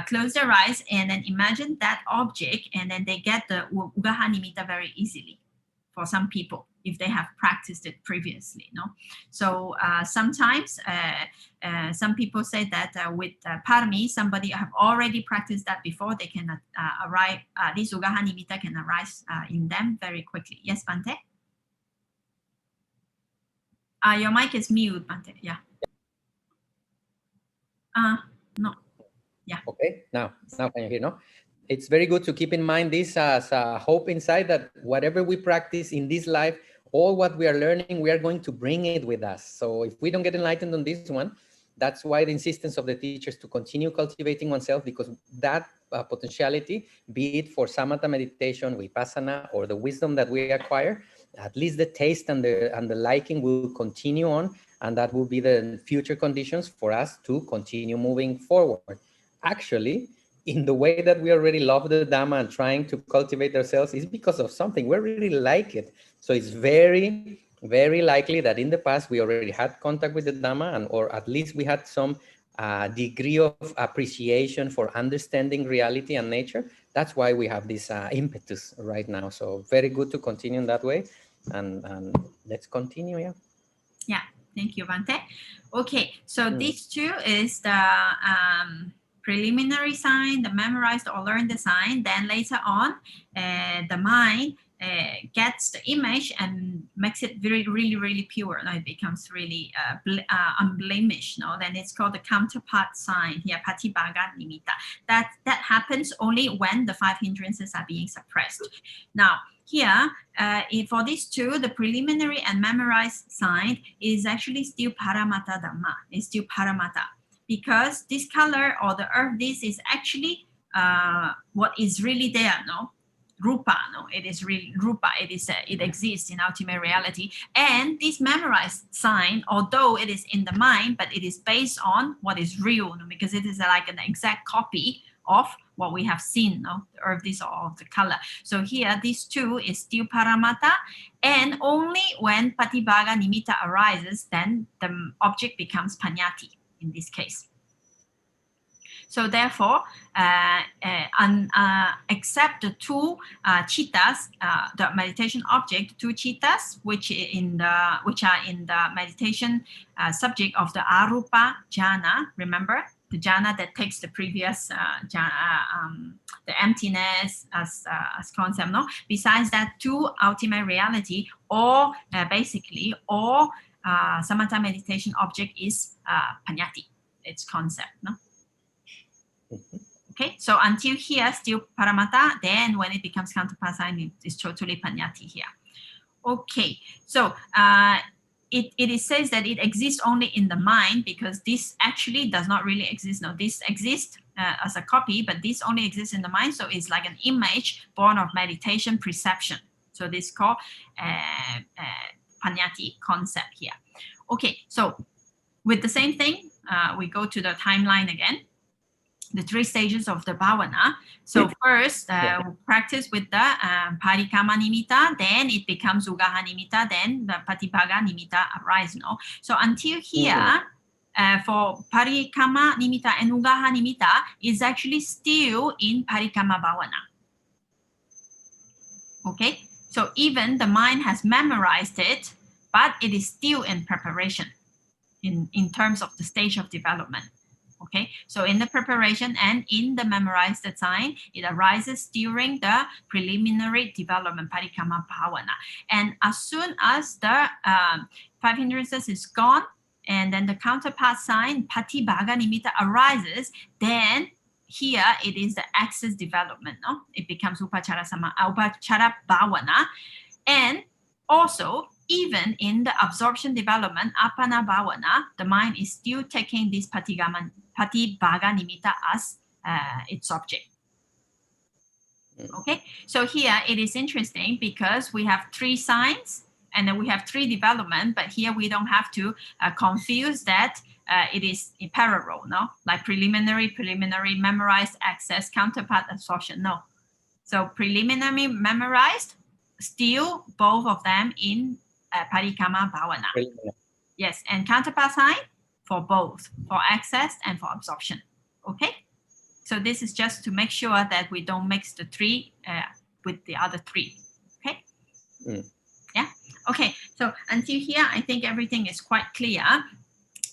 close their eyes and then imagine that object, and then they get the ugaha nimitta very easily. for some people if they have practiced it previously. No, so sometimes some people say that with parami, somebody have already practiced that before. They can arrive. This ugaha nimitta can arise in them very quickly. Yes, Bante. Your mic is mute, Bante. Yeah. No. Yeah. Okay. Now can you hear? No. It's very good to keep in mind this as a hope inside that whatever we practice in this life, all what we are learning, we are going to bring it with us. So if we don't get enlightened on this one, that's why the insistence of the teachers to continue cultivating oneself, because that potentiality, be it for samatha meditation, vipassana, or the wisdom that we acquire, at least the taste and the liking will continue on, and that will be the future conditions for us to continue moving forward. Actually, in the way that we already love the Dhamma and trying to cultivate ourselves is because of something. We really like it. So it's very, very likely that in the past we already had contact with the Dhamma, and or at least we had some degree of appreciation for understanding reality and nature. That's why we have this impetus right now. So very good to continue in that way. And let's continue, yeah. Yeah, thank you, Bante. Okay, so these two is the preliminary sign, the memorized or learned the sign. Then later on, the mind gets the image and makes it really pure. Now it becomes really unblemished. No, then it's called the counterpart sign here, Paṭicca-nimitta. That happens only when the 5 hindrances are being suppressed. Now here, for these two, the preliminary and memorized sign is actually still Paramatta Dhamma. It's still Paramatta. Because this color or the earth, this is actually what is really there, no? Rupa, no? It is really Rupa. It exists in ultimate reality. And this memorized sign, although it is in the mind, but it is based on what is real, no? Because it is like an exact copy of what we have seen, no? The earth, this or the color. So here, these two is still Paramatta, and only when Paṭicca-nimitta arises, then the object becomes Paññāti in this case. So therefore, except the two chittas, the meditation object, two chittas, which are in the meditation subject of the arupa jhana. Remember the jhana that takes the previous the emptiness as concept. No, besides that, two ultimate reality, or basically, or samatha meditation object is Paññāti, its concept. No. Okay, so until here, still Paramatta, then when it becomes counterpart sign, it's totally Paññāti here. Okay, so it says that it exists only in the mind, because this actually does not really exist. No, this exists as a copy, but this only exists in the mind. So it's like an image born of meditation perception. So this is called Paññāti concept here. Okay, so with the same thing, we go to the timeline again. The 3 stages of the Bhavana. So first, practice with the Parikamma-nimitta, then it becomes Ugaha-nimitta, then the Paṭibhaga-nimitta arise. No? So until here, for Parikamma-nimitta and Ugaha-nimitta is actually still in Parikamma Bhavana. Okay, so even the mind has memorized it, but it is still in preparation in terms of the stage of development. Okay, so in the preparation and in the memorized sign, it arises during the preliminary development, Paṭicca-samuppada Bhavana. And as soon as the 5 hindrances is gone, and then the counterpart sign, Paṭibhaga-nimitta arises, then here it is the access development. No? It becomes Upachara Bhavana. And also, even in the absorption development, Appana Bhavana, the mind is still taking this Paṭibhaga-nimitta as its object. Okay, so here it is interesting because we have 3 signs and then we have 3 development, but here we don't have to confuse that it is in parallel, no? Like preliminary, memorized, access, counterpart, absorption, no. So preliminary, memorized, still both of them in Paṭicca-samuppada Bhavana. Yes, and counterpart sign for both, for access and for absorption. Okay, so this is just to make sure that we don't mix the 3 with the other 3. Okay. Okay, so until here, I think everything is quite clear.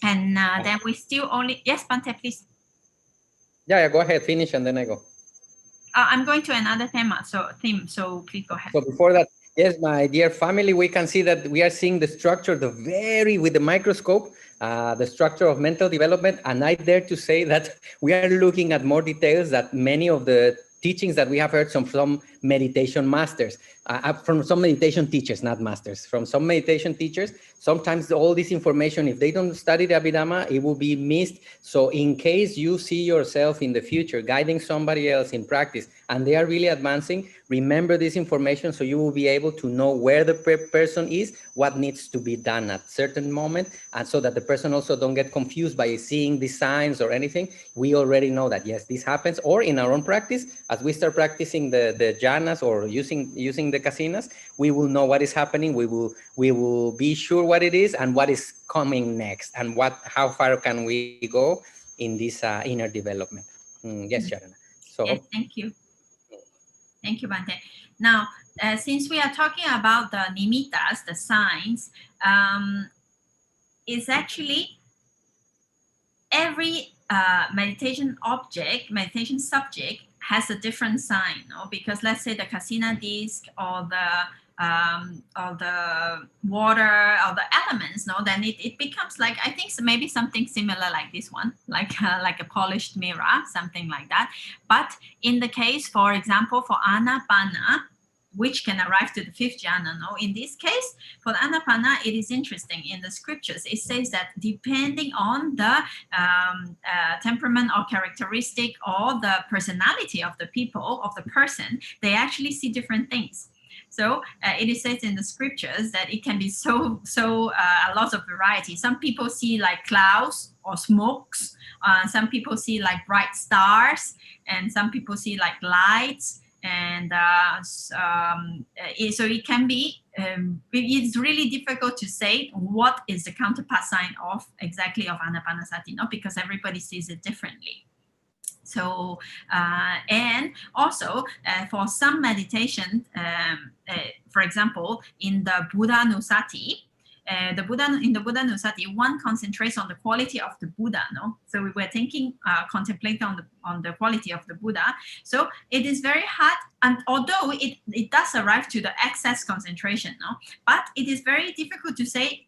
And then we still only, yes, Bante, please. Yeah, go ahead, finish, and then I go. I'm going to another theme, so please go ahead. So before that, yes, my dear family, we can see that we are seeing the structure, with the microscope, the structure of mental development. And I dare to say that we are looking at more details that many of the teachings that we have heard from some meditation masters, from some meditation teachers, not masters, from some meditation teachers. Sometimes all this information, if they don't study the Abhidhamma, it will be missed. So in case you see yourself in the future guiding somebody else in practice and they are really advancing, remember this information so you will be able to know where the person is, what needs to be done at certain moment, and so that the person also don't get confused by seeing the signs or anything. We already know that, yes, this happens, or in our own practice, as we start practicing the jhanas or using the kasinas, we will know what is happening. We will be sure what it is and what is coming next, and how far can we go in this inner development. Yes, Jhāna. So yes, thank you. Thank you, Bante. Now, since we are talking about the nimittas, the signs, is actually every meditation object, meditation subject has a different sign, no? Because let's say the kasina disc or the water or the elements, no, then it becomes like, I think maybe something similar like this one, like a polished mirror, something like that. But in the case, for example, for anapana, which can arrive to the fifth jhana, no? In this case, for the anapana, it is interesting. In the scriptures, it says that depending on the temperament or characteristic or the personality of the people, of the person, they actually see different things. So it is said in the scriptures that it can be so a lot of variety. Some people see like clouds or smokes. Some people see like bright stars, and some people see like lights. And so it can be, it's really difficult to say what is the counterpart sign of exactly of Anapanasati, no? Because everybody sees it differently. So, and also for some meditation, for example, in the Buddha Nusati, in the Buddha Nusati, one concentrates on the quality of the Buddha, no? So we were thinking, contemplating on the quality of the Buddha. So it is very hard, and although it does arrive to the excess concentration, no? But it is very difficult to say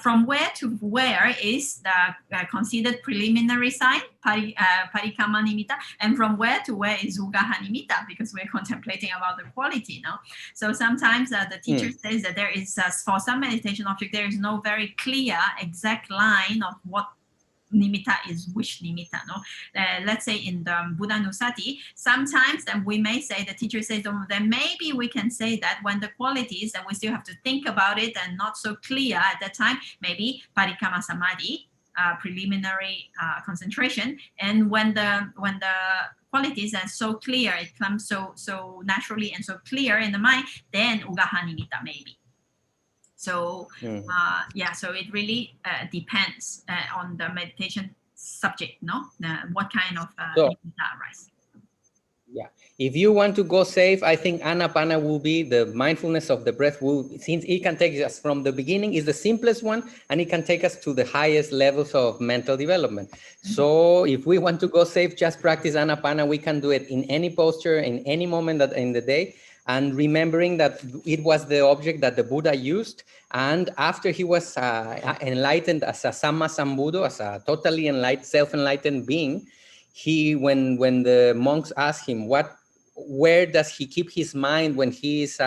from where to where is the considered preliminary sign, Paṭicca nimitta, and from where to where is Ugaha nimitta, because we're contemplating about the quality now. So sometimes the teacher says that there is, for some meditation object, there is no very clear exact line of what nimitta is which nimitta, no? Let's say in the Buddha Nusati, sometimes then we may say, the teacher says, oh, then maybe we can say that when the qualities, and we still have to think about it and not so clear at that time, maybe Paṭicca samadhi, preliminary concentration, and when the qualities are so clear, it comes so naturally and so clear in the mind, then Ugaha nimitta maybe. So yeah, so it really depends on the meditation subject, no? What kind of arise. Yeah, if you want to go safe, I think Anapana will be the mindfulness of the breath. Since it can take us from the beginning, is the simplest one, and it can take us to the highest levels of mental development. So if we want to go safe, just practice Anapana. We can do it in any posture, in any moment in the day. And remembering that it was the object that the Buddha used, and after he was enlightened as a Sammasambuddho, as a totally enlightened, self-enlightened being, when the monks asked him where does he keep his mind when he is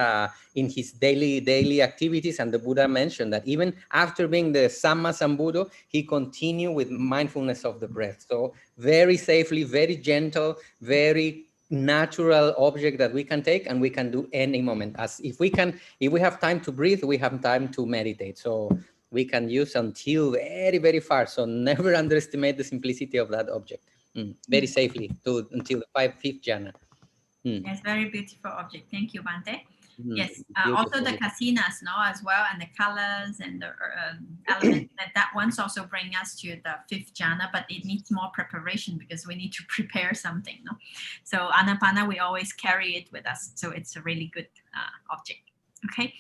in his daily activities, and the Buddha mentioned that even after being the Sammasambuddho, he continued with mindfulness of the breath. So very safely, very gentle, very natural object that we can take, and we can do any moment. As if we have time to breathe, we have time to meditate. So we can use until very, very far. So never underestimate the simplicity of that object. Very safely until the fifth jhana. Yes, very beautiful object. Thank you, Bante. Yes, Beautiful. also the kasinas, no, as well, and the colors and the elements. That one's also bring us to the fifth jhana, but it needs more preparation because we need to prepare something, no. So Anapana, we always carry it with us, so it's a really good object. Okay.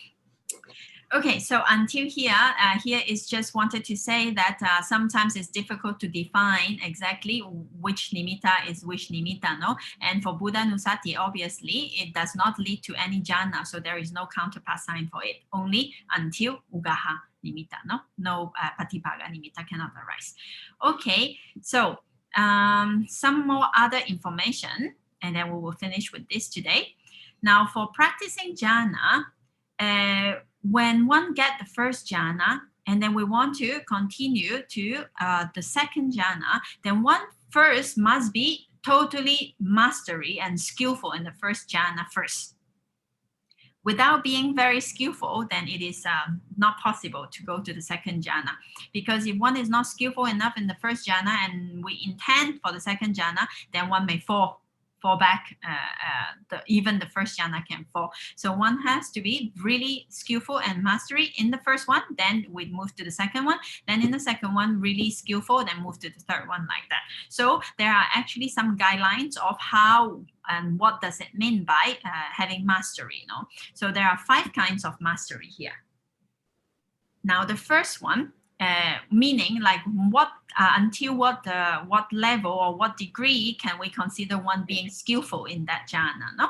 Okay, so until here, here is just wanted to say that sometimes it's difficult to define exactly which nimitta is which nimitta, no? And for Buddha Nusati, obviously, it does not lead to any jhana, so there is no counterpart sign for it, only until ugaha nimitta, no? No patipagga nimitta cannot arise. Okay, so some more other information, and then we will finish with this today. Now, for practicing jhana, when one get the first jhana, and then we want to continue to the second jhana, then one first must be totally mastery and skillful in the first jhana first. Without being very skillful, then it is not possible to go to the second jhana. Because if one is not skillful enough in the first jhana and we intend for the second jhana, then one may fall back, even the first jhana can fall. So one has to be really skillful and mastery in the first one, then we move to the second one, then in the second one, really skillful, then move to the third one, like that. So there are actually some guidelines of how and what does it mean by having mastery, you know? So there are 5 kinds of mastery here. Now the first one, meaning like what until what level or what degree can we consider one being skillful in that jhana, no?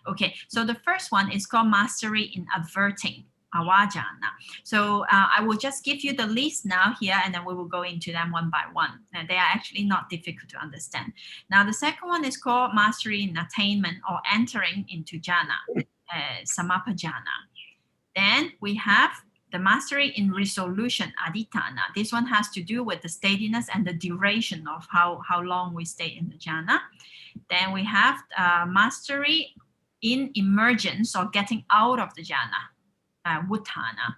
Okay, so the first one is called mastery in averting, awajhana. So I will just give you the list now here, and then we will go into them one by one. And they are actually not difficult to understand. Now the second one is called mastery in attainment or entering into jhana, samuppāda. Then we have the mastery in resolution, adhitthana. This one has to do with the steadiness and the duration of how long we stay in the jhana. Then we have mastery in emergence or getting out of the jhana, vutthana.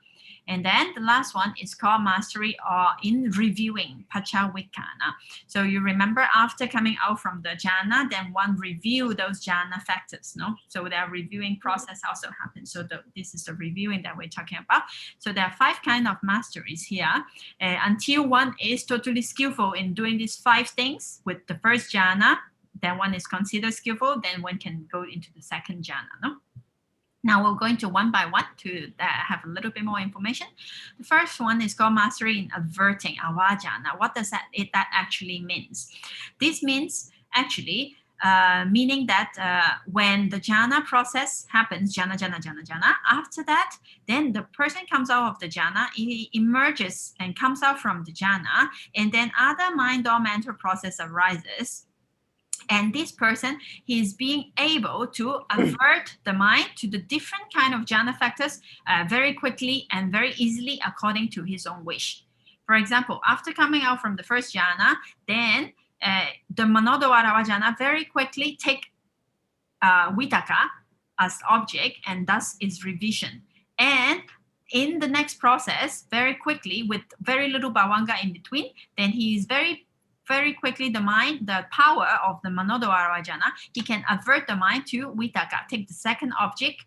And then the last one is called mastery in reviewing, paccavekkhana. So you remember after coming out from the jhana, then one review those jhana factors, no? So their reviewing process also happens. So this is the reviewing that we're talking about. So there are 5 kinds of masteries here. Until one is totally skillful in doing these 5 things with the first jhana, then one is considered skillful, then one can go into the second jhana, no? Now we'll go into one by one to have a little bit more information. The first one is called mastery in averting, awajhana. What does that actually means? This means actually meaning that when the jhana process happens, jhana, after that, then the person comes out of the jhana, he emerges and comes out from the jhana, and then other mind or mental process arises. And this person, he is being able to avert the mind to the different kind of jhana factors very quickly and very easily according to his own wish. For example, after coming out from the first jhana, then the manodawara jhana very quickly take vitakka as object, and thus is revision. And in the next process, very quickly, with very little bhavanga in between, then he is very quickly the mind, the power of the manodawara jhana, he can avert the mind to vitakka, take the second object,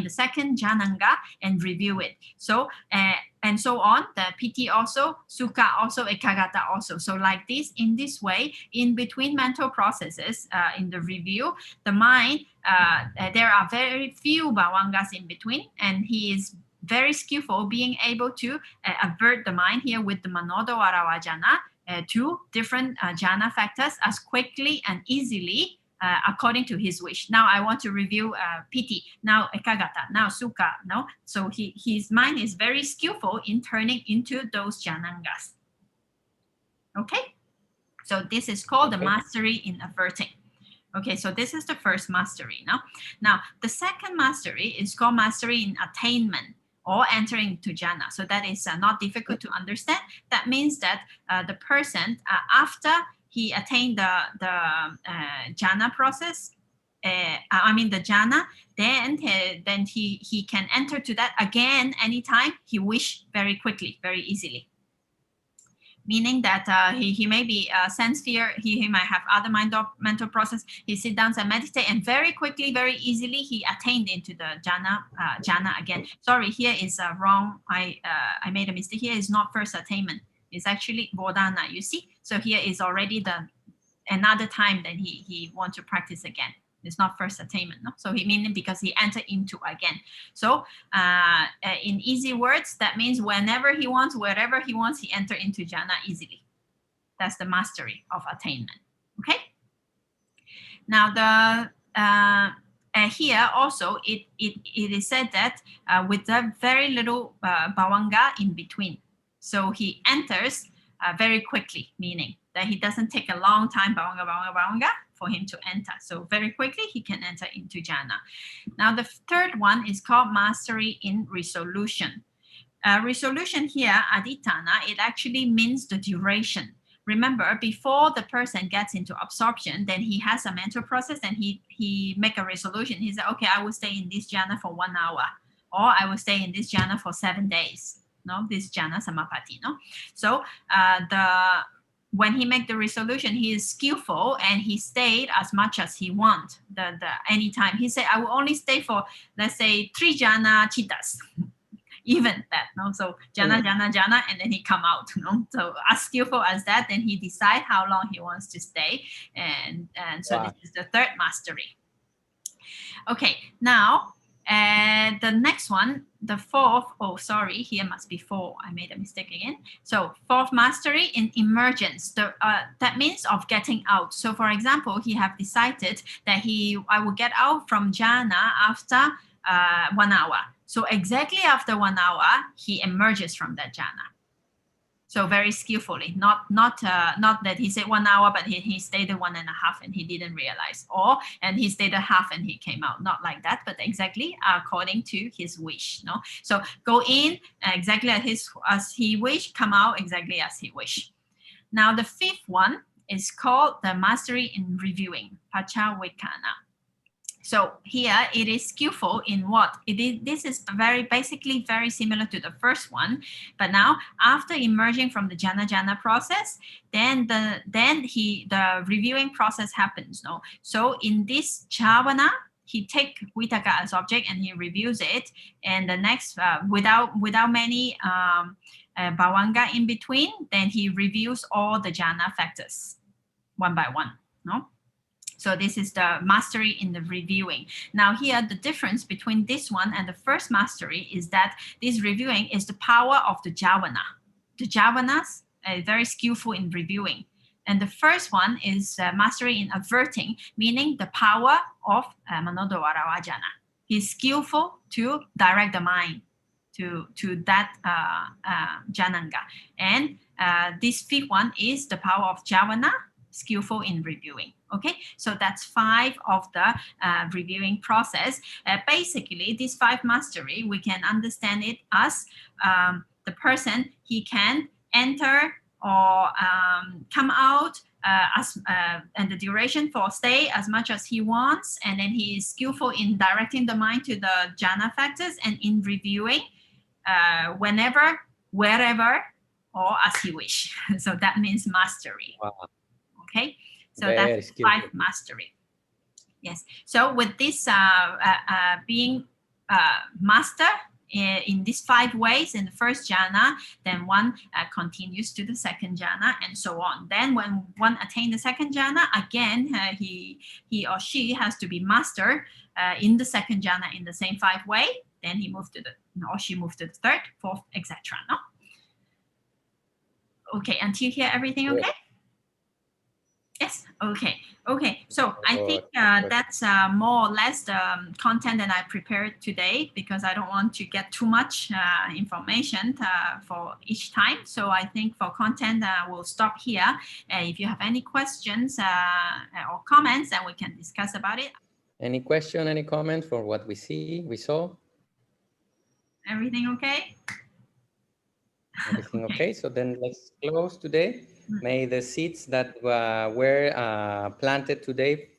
the second jhananga, and review it. So, and so on, the piti also, sukha also, ekaggata also. So like this, in this way, in between mental processes, in the review, the mind, there are very few bhavangas in between, and he is very skillful being able to avert the mind here with the manodawara jhana, 2 different jhana factors as quickly and easily according to his wish. Now I want to review piti, now ekaggata, now sukha, no? So his mind is very skillful in turning into those jhanangas. Okay, so this is called the mastery in averting. Okay, so this is the first mastery. Now the second mastery is called mastery in attainment, or entering into jhana. So that is not difficult to understand. That means that the person, after he attained the jhana process, the jhana, then he can enter to that again anytime he wish, very quickly, very easily. Meaning that he may be sense fear, he might have other mental process. He sit down and meditate, and very quickly, very easily, he attained into the jhana again. Sorry, here is wrong. I made a mistake. Here is not first attainment. It's actually Bhavana, you see. So here is already another time that he want to practice again. It's not first attainment. No? So he meaning because he entered into again. So in easy words, that means whenever he wants, wherever he wants, he enter into jhana easily. That's the mastery of attainment. Okay. Now the here also it is said that with a very little bhavanga in between. So he enters very quickly, meaning that he doesn't take a long time bhavanga for him to enter. So very quickly he can enter into jhana. Now the third one is called mastery in resolution. Resolution here, adhitthana, it actually means the duration. Remember, before the person gets into absorption, then he has a mental process and he make a resolution. He said, okay, I will stay in this jhana for 1 hour, or I will stay in this jhana for 7 days. No, this Jhāna-samapatti. No, so when he make the resolution, he is skillful and he stayed as much as he wants. Anytime he said, I will only stay for, let's say, 3 jhana chittas. Even that, no. So jhana, and then he come out, no. So as skillful as that, then he decide how long he wants to stay, and so wow. This is the third mastery. Okay, now the next one, the fourth. Oh, sorry, here must be 4. I made a mistake again. So fourth mastery in emergence. That means of getting out. So for example, he have decided that I will get out from jhana after 1 hour. So exactly after 1 hour, he emerges from that jhana. So very skillfully, not that he said 1 hour, but he stayed 1.5 and he didn't realize, and he stayed a half and he came out. Not like that, but exactly according to his wish. No, so go in exactly as he wish, come out exactly as he wish. Now the fifth one is called the mastery in reviewing, pacha-vekkana. So here it is skillful in what? This is basically very similar to the first one, but now after emerging from the jhana process, then the reviewing process happens. No, so in this Chavana, he take Vitakka as object and he reviews it, and the next without many bhavanga in between, then he reviews all the jhana factors one by one. No. So this is the mastery in the reviewing. Now here, the difference between this one and the first mastery is that this reviewing is the power of the Jhāna. The Jhāvanas are very skillful in reviewing. And the first one is mastery in averting, meaning the power of Manodawara Vajana. He's skillful to direct the mind to that Jhananga. And this fifth one is the power of Jhāvana, skillful in reviewing. Okay, so that's 5 of the reviewing process. Basically, this 5 mastery, we can understand it as the person, he can enter or come out and the duration for stay as much as he wants, and then he is skillful in directing the mind to the jhana factors and in reviewing whenever, wherever, or as he wish. So that means mastery. Wow. Okay, so very that's 5 mastery. Yes. So with this being master in these 5 ways in the first jhana, then one continues to the second jhana and so on. Then when one attains the second jhana, again he or she has to be master in the second jhana in the same 5 way. Then he moved to or she moved to the third, fourth, etc. No. Okay. Until here, everything okay? Yes. Okay. Okay. So I think that's more or less the content that I prepared today, because I don't want to get too much information for each time. So I think for content, we'll stop here. If you have any questions or comments, then we can discuss about it. Any question, any comment for what we saw? Everything okay? Everything okay? So then let's close today. May the seeds that were planted today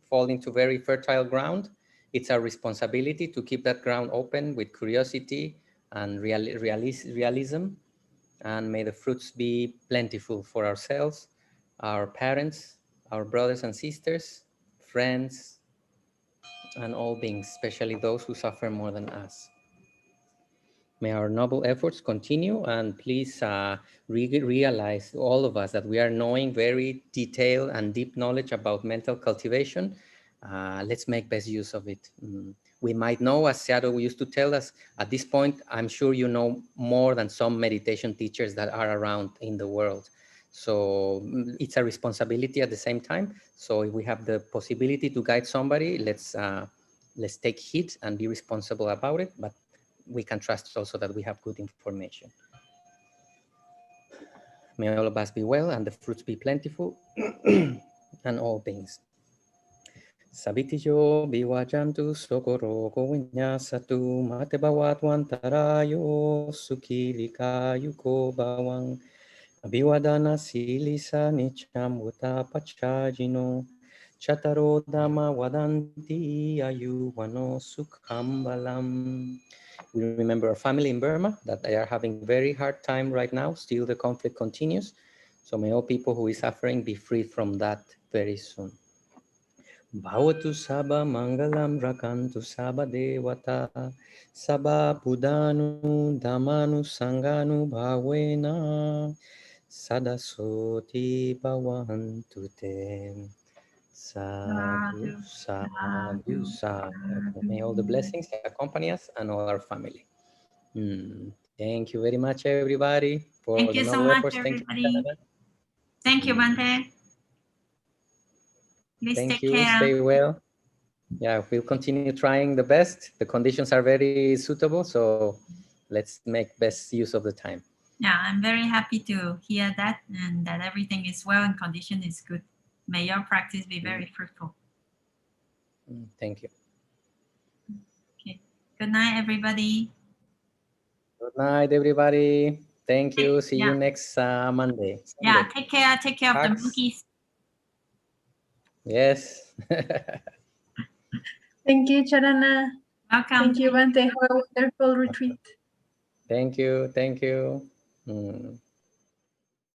fall into very fertile ground. It's our responsibility to keep that ground open with curiosity and realism. And may the fruits be plentiful for ourselves, our parents, our brothers and sisters, friends, and all beings, especially those who suffer more than us. May our noble efforts continue, and please realize, all of us, that we are knowing very detailed and deep knowledge about mental cultivation, let's make best use of it. We might know, as Seattle used to tell us, at this point, I'm sure you know more than some meditation teachers that are around in the world. So it's a responsibility at the same time. So if we have the possibility to guide somebody, let's take heed and be responsible about it. But we can trust also that we have good information. May all of us be well and the fruits be plentiful and all things. Sabitiyo biwajantu sokoro gowinyasatu mate bawat wantarayo sukilika yuko bawang abiwadana silisa nicham uta pachajino chataro dhamma wadanti ayuvano sukhambalam. We remember our family in Burma that they are having very hard time right now. Still the conflict continues. So may all people who is suffering be free from that very soon. Bhavatu Sabha Mangalam Rakantu Sabha Devata Sabha Buddhanu Dhammanu Sanganu Bhavena Sadasoti Bhavantu Te. Sadhu, sadhu, sadhu. May all the blessings accompany us and all our family. Thank you very much, everybody, for Thank the you so noble much, efforts. everybody. Thank you, Bante. Please Thank take you. care. Stay well. Yeah, we'll continue trying the best. The conditions are very suitable, so let's make best use of the time. Yeah, I'm very happy to hear that and that everything is well and condition is good. May your practice be very fruitful. Thank you. Okay. Good night, everybody. Good night, everybody. Thank you. See you next Monday. Yeah, take care. Take care of the monkeys. Yes. Thank you, Jhāna. Welcome. Thank you, Bante, for a wonderful retreat. Thank you. Thank you.